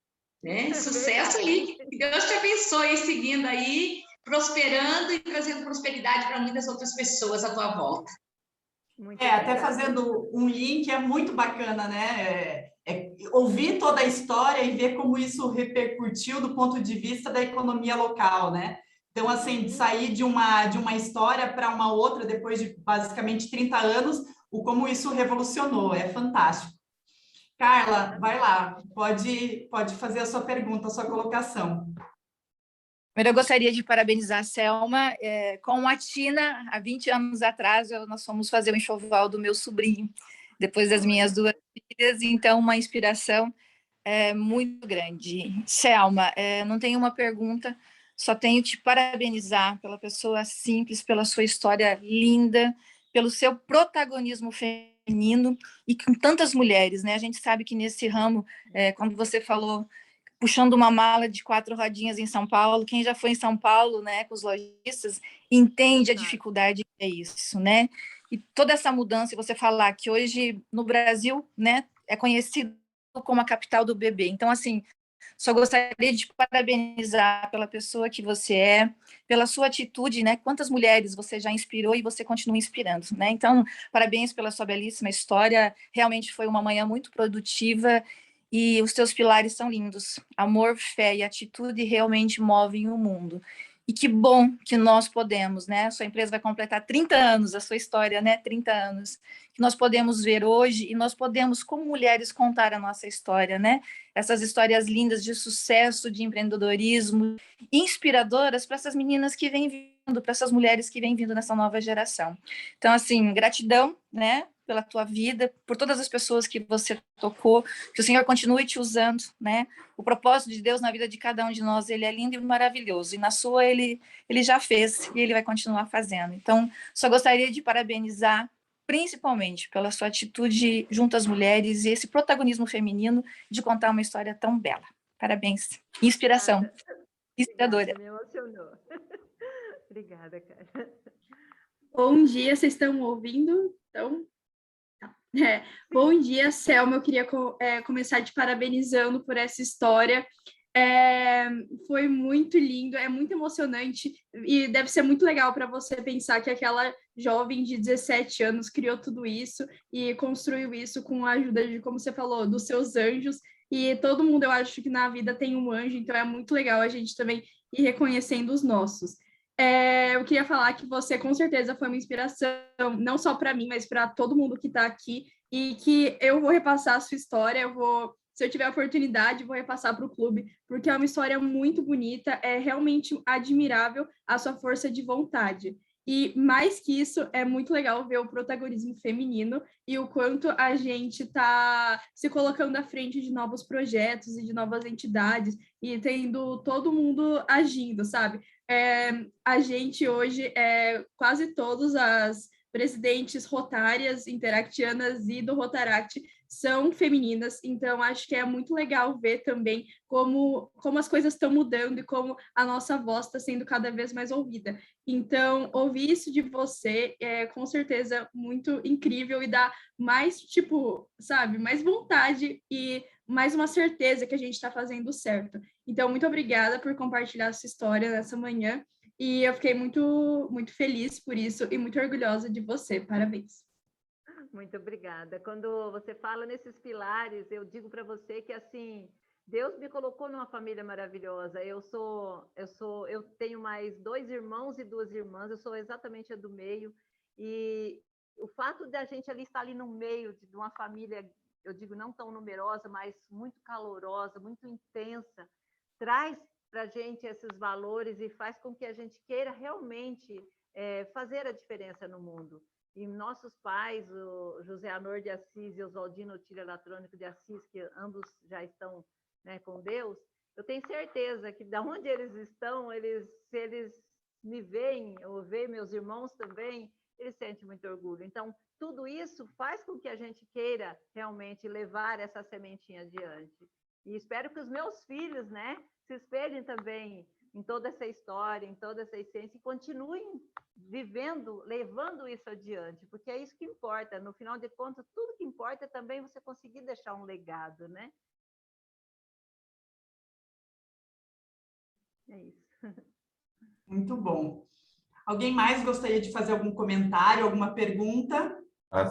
né? Sucesso aí, que Deus te abençoe seguindo aí, prosperando e trazendo prosperidade para muitas outras pessoas à tua volta. Até fazendo um link, é muito bacana, né? Ouvir toda a história e ver como isso repercutiu do ponto de vista da economia local, né? Então, assim, de sair de uma história para uma outra, depois de basicamente 30 anos, como isso revolucionou, é fantástico. Carla, vai lá, pode fazer a sua pergunta, a sua colocação. Primeiro, eu gostaria de parabenizar a Selma. Com a Tina, há 20 anos atrás, nós fomos fazer o enxoval do meu sobrinho, depois das minhas 2 filhas, então uma inspiração muito grande. Selma, não tenho uma pergunta, só tenho te parabenizar pela pessoa simples, pela sua história linda, pelo seu protagonismo feminino e com tantas mulheres, né? A gente sabe que nesse ramo, quando você falou puxando uma mala de 4 rodinhas em São Paulo, quem já foi em São Paulo, né, com os lojistas, entende a dificuldade que é isso, né? E toda essa mudança, você falar que hoje no Brasil, né, é conhecido como a capital do bebê. Então, assim, só gostaria de parabenizar pela pessoa que você é, pela sua atitude, né? Quantas mulheres você já inspirou e você continua inspirando, né? Então, parabéns pela sua belíssima história. Realmente foi uma manhã muito produtiva. E os teus pilares são lindos. Amor, fé e atitude realmente movem o mundo. E que bom que nós podemos, né? Sua empresa vai completar 30 anos, a sua história, né? 30 anos. Que nós podemos ver hoje e nós podemos, como mulheres, contar a nossa história, né? Essas histórias lindas de sucesso, de empreendedorismo, inspiradoras para essas meninas que vêm vindo, para essas mulheres que vêm vindo nessa nova geração. Então, assim, gratidão, né? Pela tua vida, por todas as pessoas que você tocou, que o Senhor continue te usando, né? O propósito de Deus na vida de cada um de nós, ele é lindo e maravilhoso, e na sua ele já fez, e ele vai continuar fazendo. Então, só gostaria de parabenizar, principalmente pela sua atitude junto às mulheres e esse protagonismo feminino de contar uma história tão bela. Parabéns. Inspiração. Inspiradora. Obrigada, me emocionou. Obrigada, cara. Bom dia, vocês estão ouvindo? Então... Bom dia, Selma. Eu queria começar te parabenizando por essa história. Foi muito lindo, é muito emocionante e deve ser muito legal para você pensar que aquela jovem de 17 anos criou tudo isso e construiu isso com a ajuda de, como você falou, dos seus anjos. E todo mundo, eu acho que na vida tem um anjo, então é muito legal a gente também ir reconhecendo os nossos. Eu queria falar que você, com certeza, foi uma inspiração, não só para mim, mas para todo mundo que está aqui, e que eu vou repassar a sua história, eu vou se eu tiver a oportunidade, vou repassar para o clube, porque é uma história muito bonita, é realmente admirável a sua força de vontade. E mais que isso, é muito legal ver o protagonismo feminino e o quanto a gente está se colocando à frente de novos projetos e de novas entidades e tendo todo mundo agindo, sabe? A gente hoje, quase todas as presidentes rotárias, interactianas e do Rotaract são femininas, então acho que é muito legal ver também como as coisas estão mudando e como a nossa voz está sendo cada vez mais ouvida. Então, ouvir isso de você é com certeza muito incrível e dá mais, tipo, sabe, mais vontade e mais uma certeza que a gente está fazendo certo. Então, muito obrigada por compartilhar essa história nessa manhã e eu fiquei muito, muito feliz por isso e muito orgulhosa de você. Parabéns. Muito obrigada. Quando você fala nesses pilares, eu digo para você que assim, Deus me colocou numa família maravilhosa. Eu tenho mais 2 irmãos e 2 irmãs. Eu sou exatamente a do meio. E o fato de a gente ali estar ali no meio de uma família, eu digo não tão numerosa, mas muito calorosa, muito intensa, traz para a gente esses valores e faz com que a gente queira realmente fazer a diferença no mundo. E nossos pais, o José Anor de Assis e o Oswaldino Otílio Latrônico de Assis, que ambos já estão, né, com Deus, eu tenho certeza que de onde eles estão, se eles me veem, ou veem meus irmãos também, eles sentem muito orgulho. Então, tudo isso faz com que a gente queira realmente levar essa sementinha adiante. E espero que os meus filhos, né, se espelhem também em toda essa história, em toda essa essência, e continuem vivendo, levando isso adiante, porque é isso que importa. No final de contas, tudo que importa é também você conseguir deixar um legado, né? É isso. Muito bom. Alguém mais gostaria de fazer algum comentário, alguma pergunta?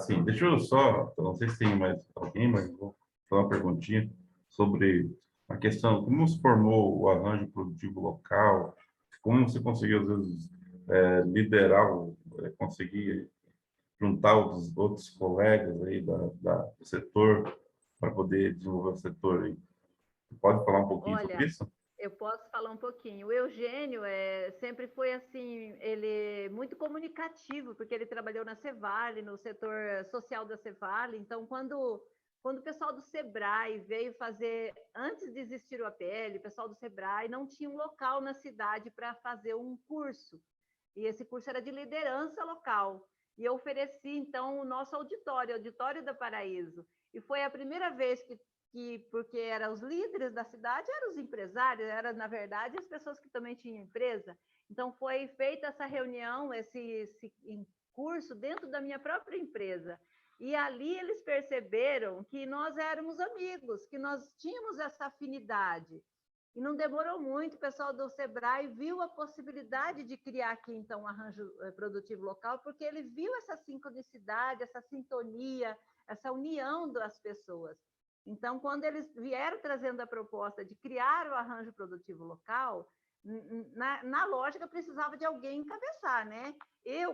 Sim, deixa eu só, não sei se tem mais alguém, mas vou fazer uma perguntinha sobre a questão, como se formou o arranjo produtivo local, como você conseguiu, às vezes, liderar, conseguir juntar os outros colegas aí do setor para poder desenvolver o setor aí. Você pode falar um pouquinho sobre isso? Eu posso falar um pouquinho. O Eugênio sempre foi assim, ele muito comunicativo, porque ele trabalhou na Cevale, no setor social da Cevale. Então, quando o pessoal do Sebrae veio fazer, antes de existir o APL, o pessoal do Sebrae não tinha um local na cidade para fazer um curso. E esse curso era de liderança local. E eu ofereci, então, o nosso auditório, o Auditório da Paraíso. E foi a primeira vez porque eram os líderes da cidade, eram os empresários, eram, na verdade, as pessoas que também tinham empresa. Então, foi feita essa reunião, esse curso dentro da minha própria empresa. E ali eles perceberam que nós éramos amigos, que nós tínhamos essa afinidade. E não demorou muito, o pessoal do Sebrae viu a possibilidade de criar aqui, então, um arranjo produtivo local, porque ele viu essa sincronicidade, essa sintonia, essa união das pessoas. Então, quando eles vieram trazendo a proposta de criar o arranjo produtivo local, na lógica precisava de alguém encabeçar, né?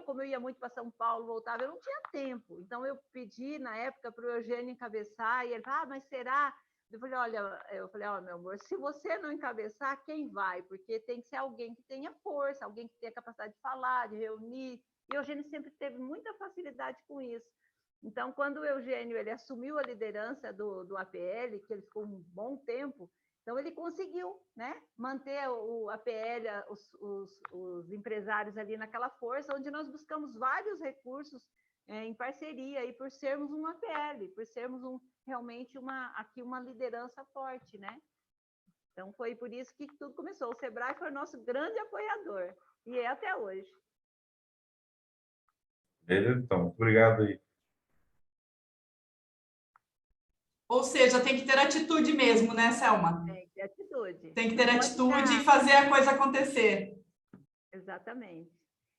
Como eu ia muito para São Paulo, voltava, eu não tinha tempo. Então, eu pedi, na época, para o Eugênio encabeçar, e ele falou, mas será? Eu falei, olha, meu amor, se você não encabeçar, quem vai? Porque tem que ser alguém que tenha força, alguém que tenha capacidade de falar, de reunir. E o Eugênio sempre teve muita facilidade com isso. Então, quando o Eugênio ele assumiu a liderança do APL, que ele ficou um bom tempo, então ele conseguiu, né, manter o APL, os empresários ali naquela força, onde nós buscamos vários recursos em parceria, e por sermos um APL, por sermos realmente uma liderança forte, né? Então, foi por isso que tudo começou. O Sebrae foi o nosso grande apoiador, e é até hoje. Beleza, então, muito obrigado aí. Ou seja, tem que ter atitude mesmo, né, Selma? Tem que ter atitude. Tem que ter atitude e fazer a coisa acontecer. Exatamente.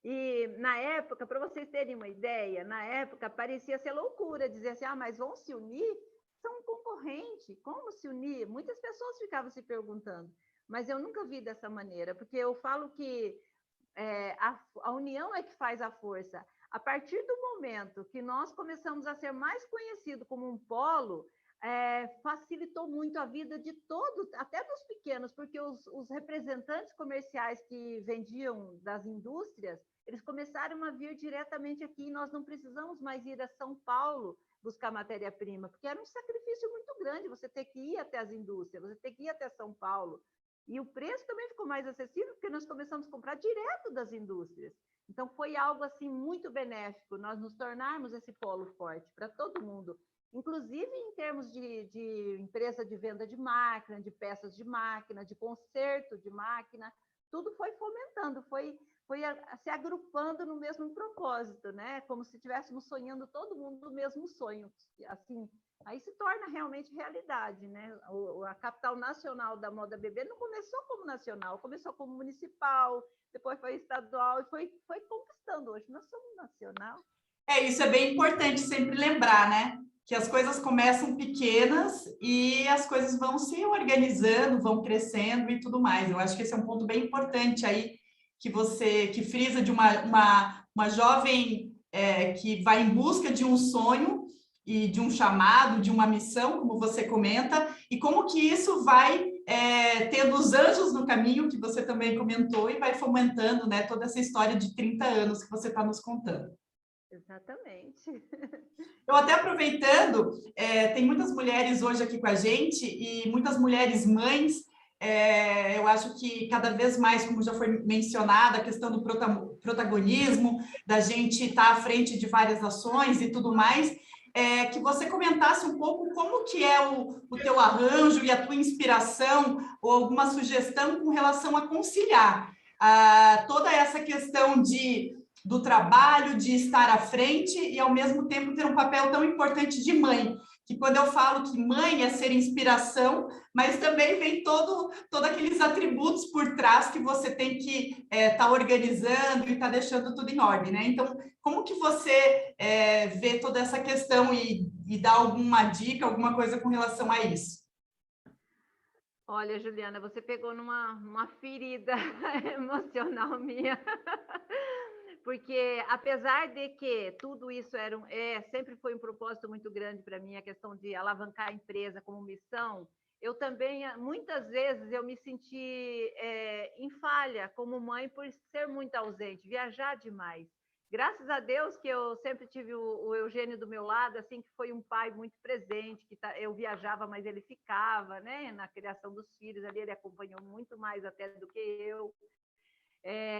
E na época, para vocês terem uma ideia, na época parecia ser loucura dizer assim, mas vão se unir? São um concorrente, como se unir? Muitas pessoas ficavam se perguntando, mas eu nunca vi dessa maneira, porque eu falo que a união é que faz a força. A partir do momento que nós começamos a ser mais conhecidos como um polo, facilitou muito a vida de todos, até dos pequenos, porque os representantes comerciais que vendiam das indústrias, eles começaram a vir diretamente aqui, e nós não precisamos mais ir a São Paulo buscar matéria-prima, porque era um sacrifício muito grande você ter que ir até as indústrias, você ter que ir até São Paulo. E o preço também ficou mais acessível, porque nós começamos a comprar direto das indústrias. Então, foi algo assim muito benéfico, nós nos tornarmos esse polo forte para todo mundo, inclusive em termos de empresa de venda de máquina, de peças de máquina, de conserto de máquina, tudo foi fomentando, foi se agrupando no mesmo propósito, né? Como se estivéssemos sonhando todo mundo no mesmo sonho. Assim, aí se torna realmente realidade, né? A capital nacional da moda bebê não começou como nacional, começou como municipal, depois foi estadual e foi conquistando. Hoje nós somos nacional. Isso é bem importante sempre lembrar, né? Que as coisas começam pequenas e as coisas vão se organizando, vão crescendo e tudo mais. Eu acho que esse é um ponto bem importante aí que frisa de uma jovem que vai em busca de um sonho e de um chamado, de uma missão, como você comenta, e como que isso vai tendo os anjos no caminho, que você também comentou, e vai fomentando, né, toda essa história de 30 anos que você está nos contando. Exatamente. Eu até aproveitando, tem muitas mulheres hoje aqui com a gente e muitas mulheres mães. Eu acho que cada vez mais, como já foi mencionada, a questão do protagonismo, da gente estar à frente de várias ações e tudo mais, que você comentasse um pouco como que é o teu arranjo e a tua inspiração ou alguma sugestão com relação a conciliar toda essa questão do trabalho, de estar à frente e, ao mesmo tempo, ter um papel tão importante de mãe, que quando eu falo que mãe é ser inspiração, mas também vem todos aqueles atributos por trás que você tem que estar organizando e estar deixando tudo em ordem, né? Então, como que você vê toda essa questão e dá alguma dica, alguma coisa com relação a isso? Olha, Juliana, você pegou numa ferida emocional minha. Porque, apesar de que tudo isso sempre foi um propósito muito grande para mim, a questão de alavancar a empresa como missão, eu também, muitas vezes, eu me senti em falha como mãe por ser muito ausente, viajar demais. Graças a Deus que eu sempre tive o Eugênio do meu lado, assim, que foi um pai muito presente, eu viajava, mas ele ficava, né, na criação dos filhos, ali ele acompanhou muito mais até do que eu.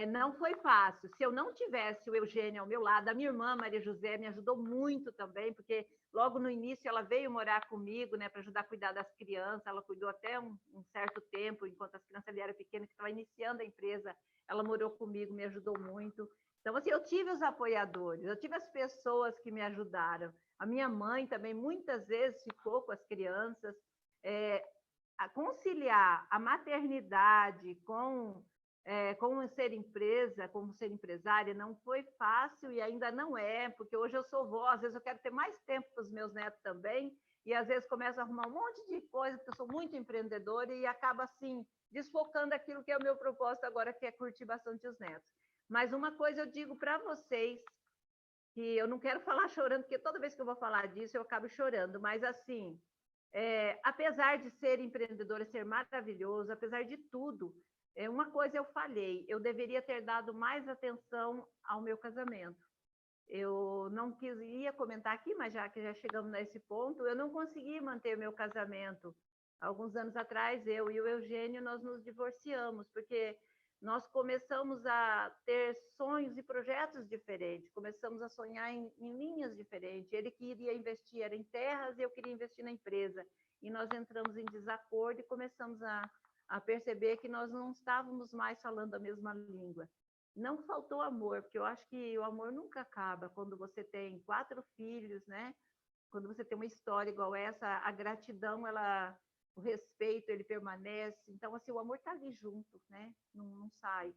Não foi fácil. Se eu não tivesse o Eugênio ao meu lado, a minha irmã Maria José me ajudou muito também, porque logo no início ela veio morar comigo, né, para ajudar a cuidar das crianças. Ela cuidou até um certo tempo, enquanto as crianças ali eram pequenas, que estava iniciando a empresa. Ela morou comigo, me ajudou muito. Então, assim, eu tive os apoiadores, eu tive as pessoas que me ajudaram. A minha mãe também muitas vezes ficou com as crianças. A conciliar a maternidade com como ser empresa, como ser empresária, não foi fácil e ainda não é, porque hoje eu sou vó, às vezes eu quero ter mais tempo para os meus netos também, e às vezes começo a arrumar um monte de coisa, porque eu sou muito empreendedora e acaba assim, desfocando aquilo que é o meu propósito agora, que é curtir bastante os netos. Mas uma coisa eu digo para vocês, que eu não quero falar chorando, porque toda vez que eu vou falar disso eu acabo chorando, mas assim, apesar de ser empreendedora, ser maravilhoso, apesar de tudo, uma coisa eu falhei, eu deveria ter dado mais atenção ao meu casamento. Eu não queria comentar aqui, mas já que já chegamos nesse ponto, eu não consegui manter meu casamento. Alguns anos atrás, eu e o Eugênio, nós nos divorciamos, porque nós começamos a ter sonhos e projetos diferentes, começamos a sonhar em linhas diferentes. Ele queria investir em terras e eu queria investir na empresa. E nós entramos em desacordo e começamos a perceber que nós não estávamos mais falando a mesma língua. Não faltou amor, porque eu acho que o amor nunca acaba. Quando você tem 4 filhos, né? Quando você tem uma história igual essa, a gratidão, o respeito, ele permanece. Então, assim, o amor está ali junto, né? Não sai.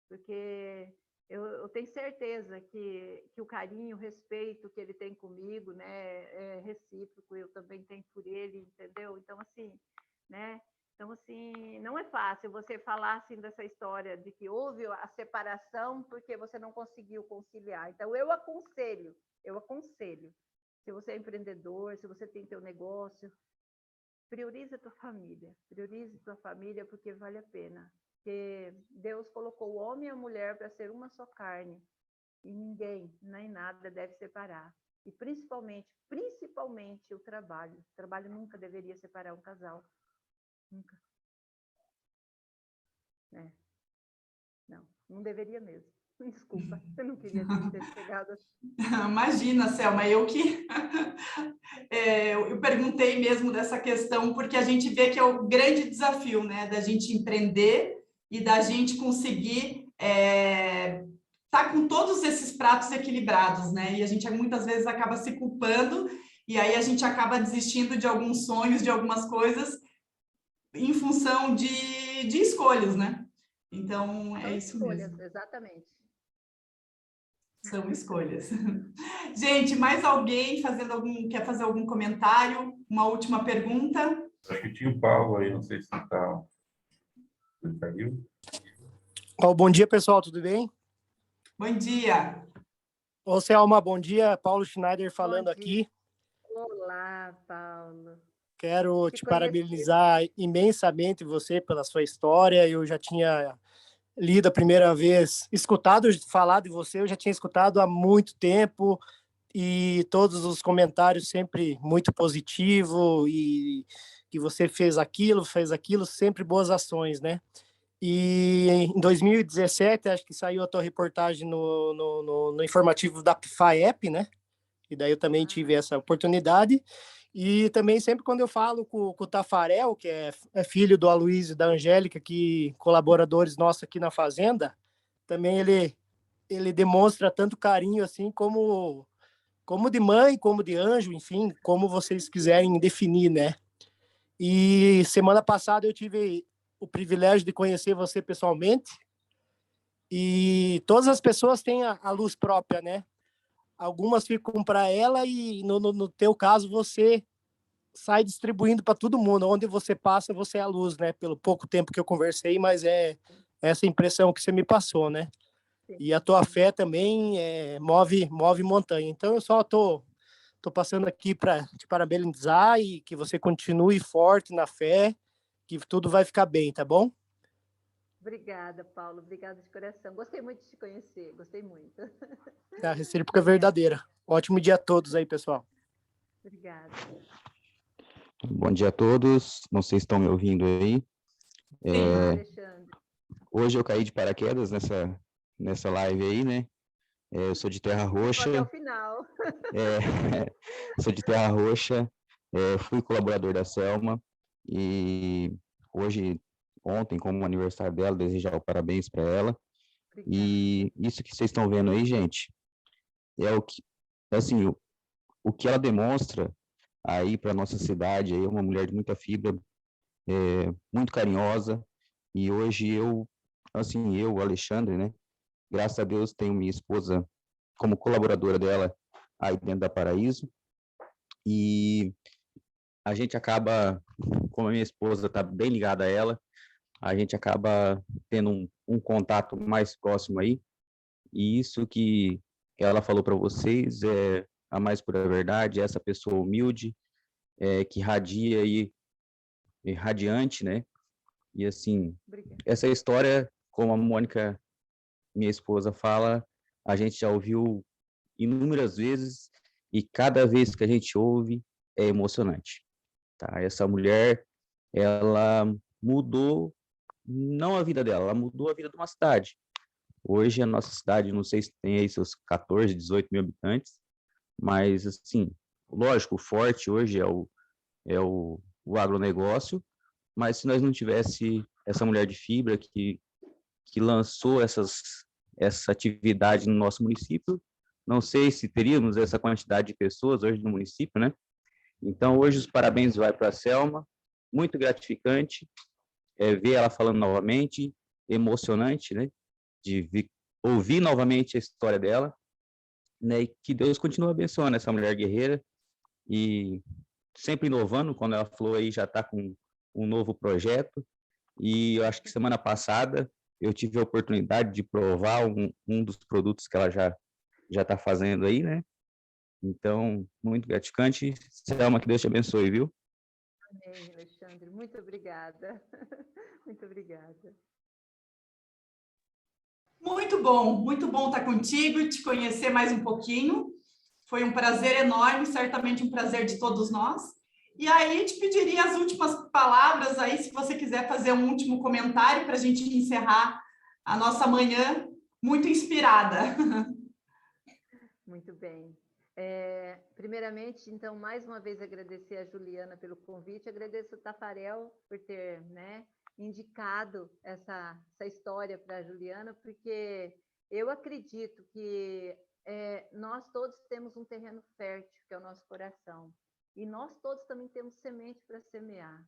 Porque eu tenho certeza que o carinho, o respeito que ele tem comigo, né? É recíproco, eu também tenho por ele, entendeu? Então, assim, né? Então, assim, não é fácil você falar assim dessa história de que houve a separação porque você não conseguiu conciliar. Então, eu aconselho, se você é empreendedor, se você tem teu negócio, prioriza tua família porque vale a pena. Porque Deus colocou o homem e a mulher para ser uma só carne. E ninguém, nem nada deve separar. E principalmente o trabalho. O trabalho nunca deveria separar um casal. Nunca. Não deveria mesmo. Desculpa, eu não queria ter chegado assim. Imagina, Selma, eu perguntei mesmo dessa questão, porque a gente vê que é o grande desafio, né, da gente empreender e da gente conseguir tá com todos esses pratos equilibrados, né, e a gente muitas vezes acaba se culpando, e aí a gente acaba desistindo de alguns sonhos, de algumas coisas, em função de escolhas, né? Então, é isso mesmo. Exatamente. São escolhas. Gente, mais alguém quer fazer algum comentário? Uma última pergunta? Acho que tinha o Paulo aí, não sei se está... Ele caiu? Bom dia, pessoal, tudo bem? Bom dia. Ô, Selma, bom dia. Paulo Schneider falando aqui. Olá, Paulo. Quero te parabenizar imensamente você pela sua história. Eu já tinha lido a primeira vez, escutado falar de você, eu já tinha escutado há muito tempo, e todos os comentários sempre muito positivo, e que você fez aquilo, sempre boas ações, né? E em 2017, acho que saiu a tua reportagem no informativo da FAEP, né? E daí eu também tive essa oportunidade. E também sempre quando eu falo com o Tafarel, que é filho do Aloysio e da Angélica, que colaboradores nossos aqui na fazenda, também ele demonstra tanto carinho assim como de mãe, como de anjo, enfim, como vocês quiserem definir, né? E semana passada eu tive o privilégio de conhecer você pessoalmente, e todas as pessoas têm a luz própria, né? Algumas ficam para ela, e no teu caso você sai distribuindo para todo mundo. Onde você passa, você é a luz, né? Pelo pouco tempo que eu conversei, mas é essa impressão que você me passou, né? E a tua fé também move montanha. Então eu só tô passando aqui para te parabenizar, e que você continue forte na fé, que tudo vai ficar bem, tá bom? Obrigada, Paulo. Obrigada de coração. Gostei muito de te conhecer. Gostei muito. A recíproca é verdadeira. Ótimo dia a todos aí, pessoal. Obrigada. Bom dia a todos. Não sei se estão me ouvindo aí. Alexandre. Hoje eu caí de paraquedas nessa live aí, né? Eu sou de Terra Roxa. Até o final. Sou de Terra Roxa. Fui colaborador da Selma. E ontem, como o aniversário dela, desejar parabéns para ela. Obrigada. E isso que vocês estão vendo aí, gente, é o que ela demonstra aí para nossa cidade. Aí é uma mulher de muita fibra, muito carinhosa. E hoje eu, Alexandre, né? Graças a Deus tenho minha esposa como colaboradora dela aí dentro da Paraíso. E a gente acaba, como a minha esposa está bem ligada a ela, a gente acaba tendo um contato mais próximo aí. E isso que ela falou para vocês é a mais pura verdade, essa pessoa humilde, que radia aí, radiante, né? E assim, essa história, como a Mônica, minha esposa, fala, a gente já ouviu inúmeras vezes, e cada vez que a gente ouve é emocionante, tá? Essa mulher, ela mudou não a vida dela, ela mudou a vida de uma cidade. Hoje a nossa cidade, não sei se tem aí seus 14, 18 mil habitantes, mas assim, lógico, o forte hoje é o agronegócio, mas se nós não tivesse essa mulher de fibra que lançou essa atividade no nosso município, não sei se teríamos essa quantidade de pessoas hoje no município, né? Então, hoje os parabéns vai para a Selma, muito gratificante ver ela falando novamente, emocionante, né? De ouvir novamente a história dela, né? E que Deus continue abençoando essa mulher guerreira, e sempre inovando. Quando ela falou aí, já está com um novo projeto, e eu acho que semana passada eu tive a oportunidade de provar um dos produtos que ela já está fazendo aí, né? Então, muito gratificante. Selma, que Deus te abençoe, viu? Amém, Alexandre. Muito obrigada. Muito obrigada. Muito bom estar contigo e te conhecer mais um pouquinho. Foi um prazer enorme, certamente um prazer de todos nós. E aí, te pediria as últimas palavras aí, se você quiser fazer um último comentário para a gente encerrar a nossa manhã muito inspirada. Muito bem. Primeiramente, então, mais uma vez agradecer a Juliana pelo convite, agradeço o Tafarel por ter, né, indicado essa história para a Juliana, porque eu acredito que nós todos temos um terreno fértil, que é o nosso coração, e nós todos também temos semente para semear.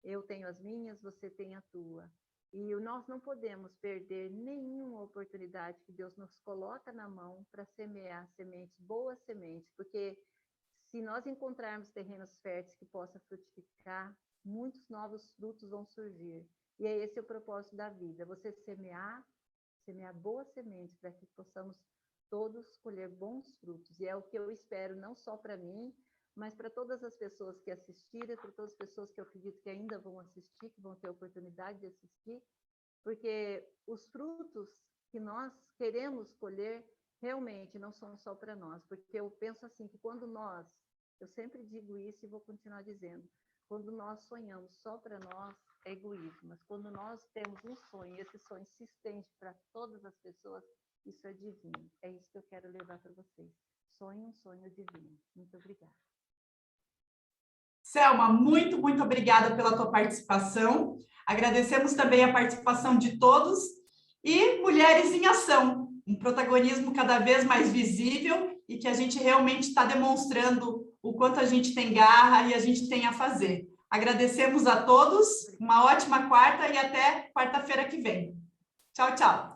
Eu tenho as minhas, você tem a tua. E nós não podemos perder nenhuma oportunidade que Deus nos coloca na mão para semear sementes, boas sementes, porque se nós encontrarmos terrenos férteis que possam frutificar, muitos novos frutos vão surgir. E esse é o propósito da vida, você semear boas sementes para que possamos todos colher bons frutos. E é o que eu espero, não só para mim, mas para todas as pessoas que assistiram, para todas as pessoas que eu acredito que ainda vão assistir, que vão ter a oportunidade de assistir, porque os frutos que nós queremos colher realmente não são só para nós, porque eu penso assim, que quando nós, eu sempre digo isso e vou continuar dizendo, quando nós sonhamos só para nós, é egoísmo, mas quando nós temos um sonho, e esse sonho se estende para todas as pessoas, isso é divino. É isso que eu quero levar para vocês. Sonhe um sonho divino. Muito obrigada. Selma, muito obrigada pela tua participação. Agradecemos também a participação de todos. E Mulheres em Ação, um protagonismo cada vez mais visível e que a gente realmente está demonstrando o quanto a gente tem garra e a gente tem a fazer. Agradecemos a todos, uma ótima quarta e até quarta-feira que vem. Tchau, tchau.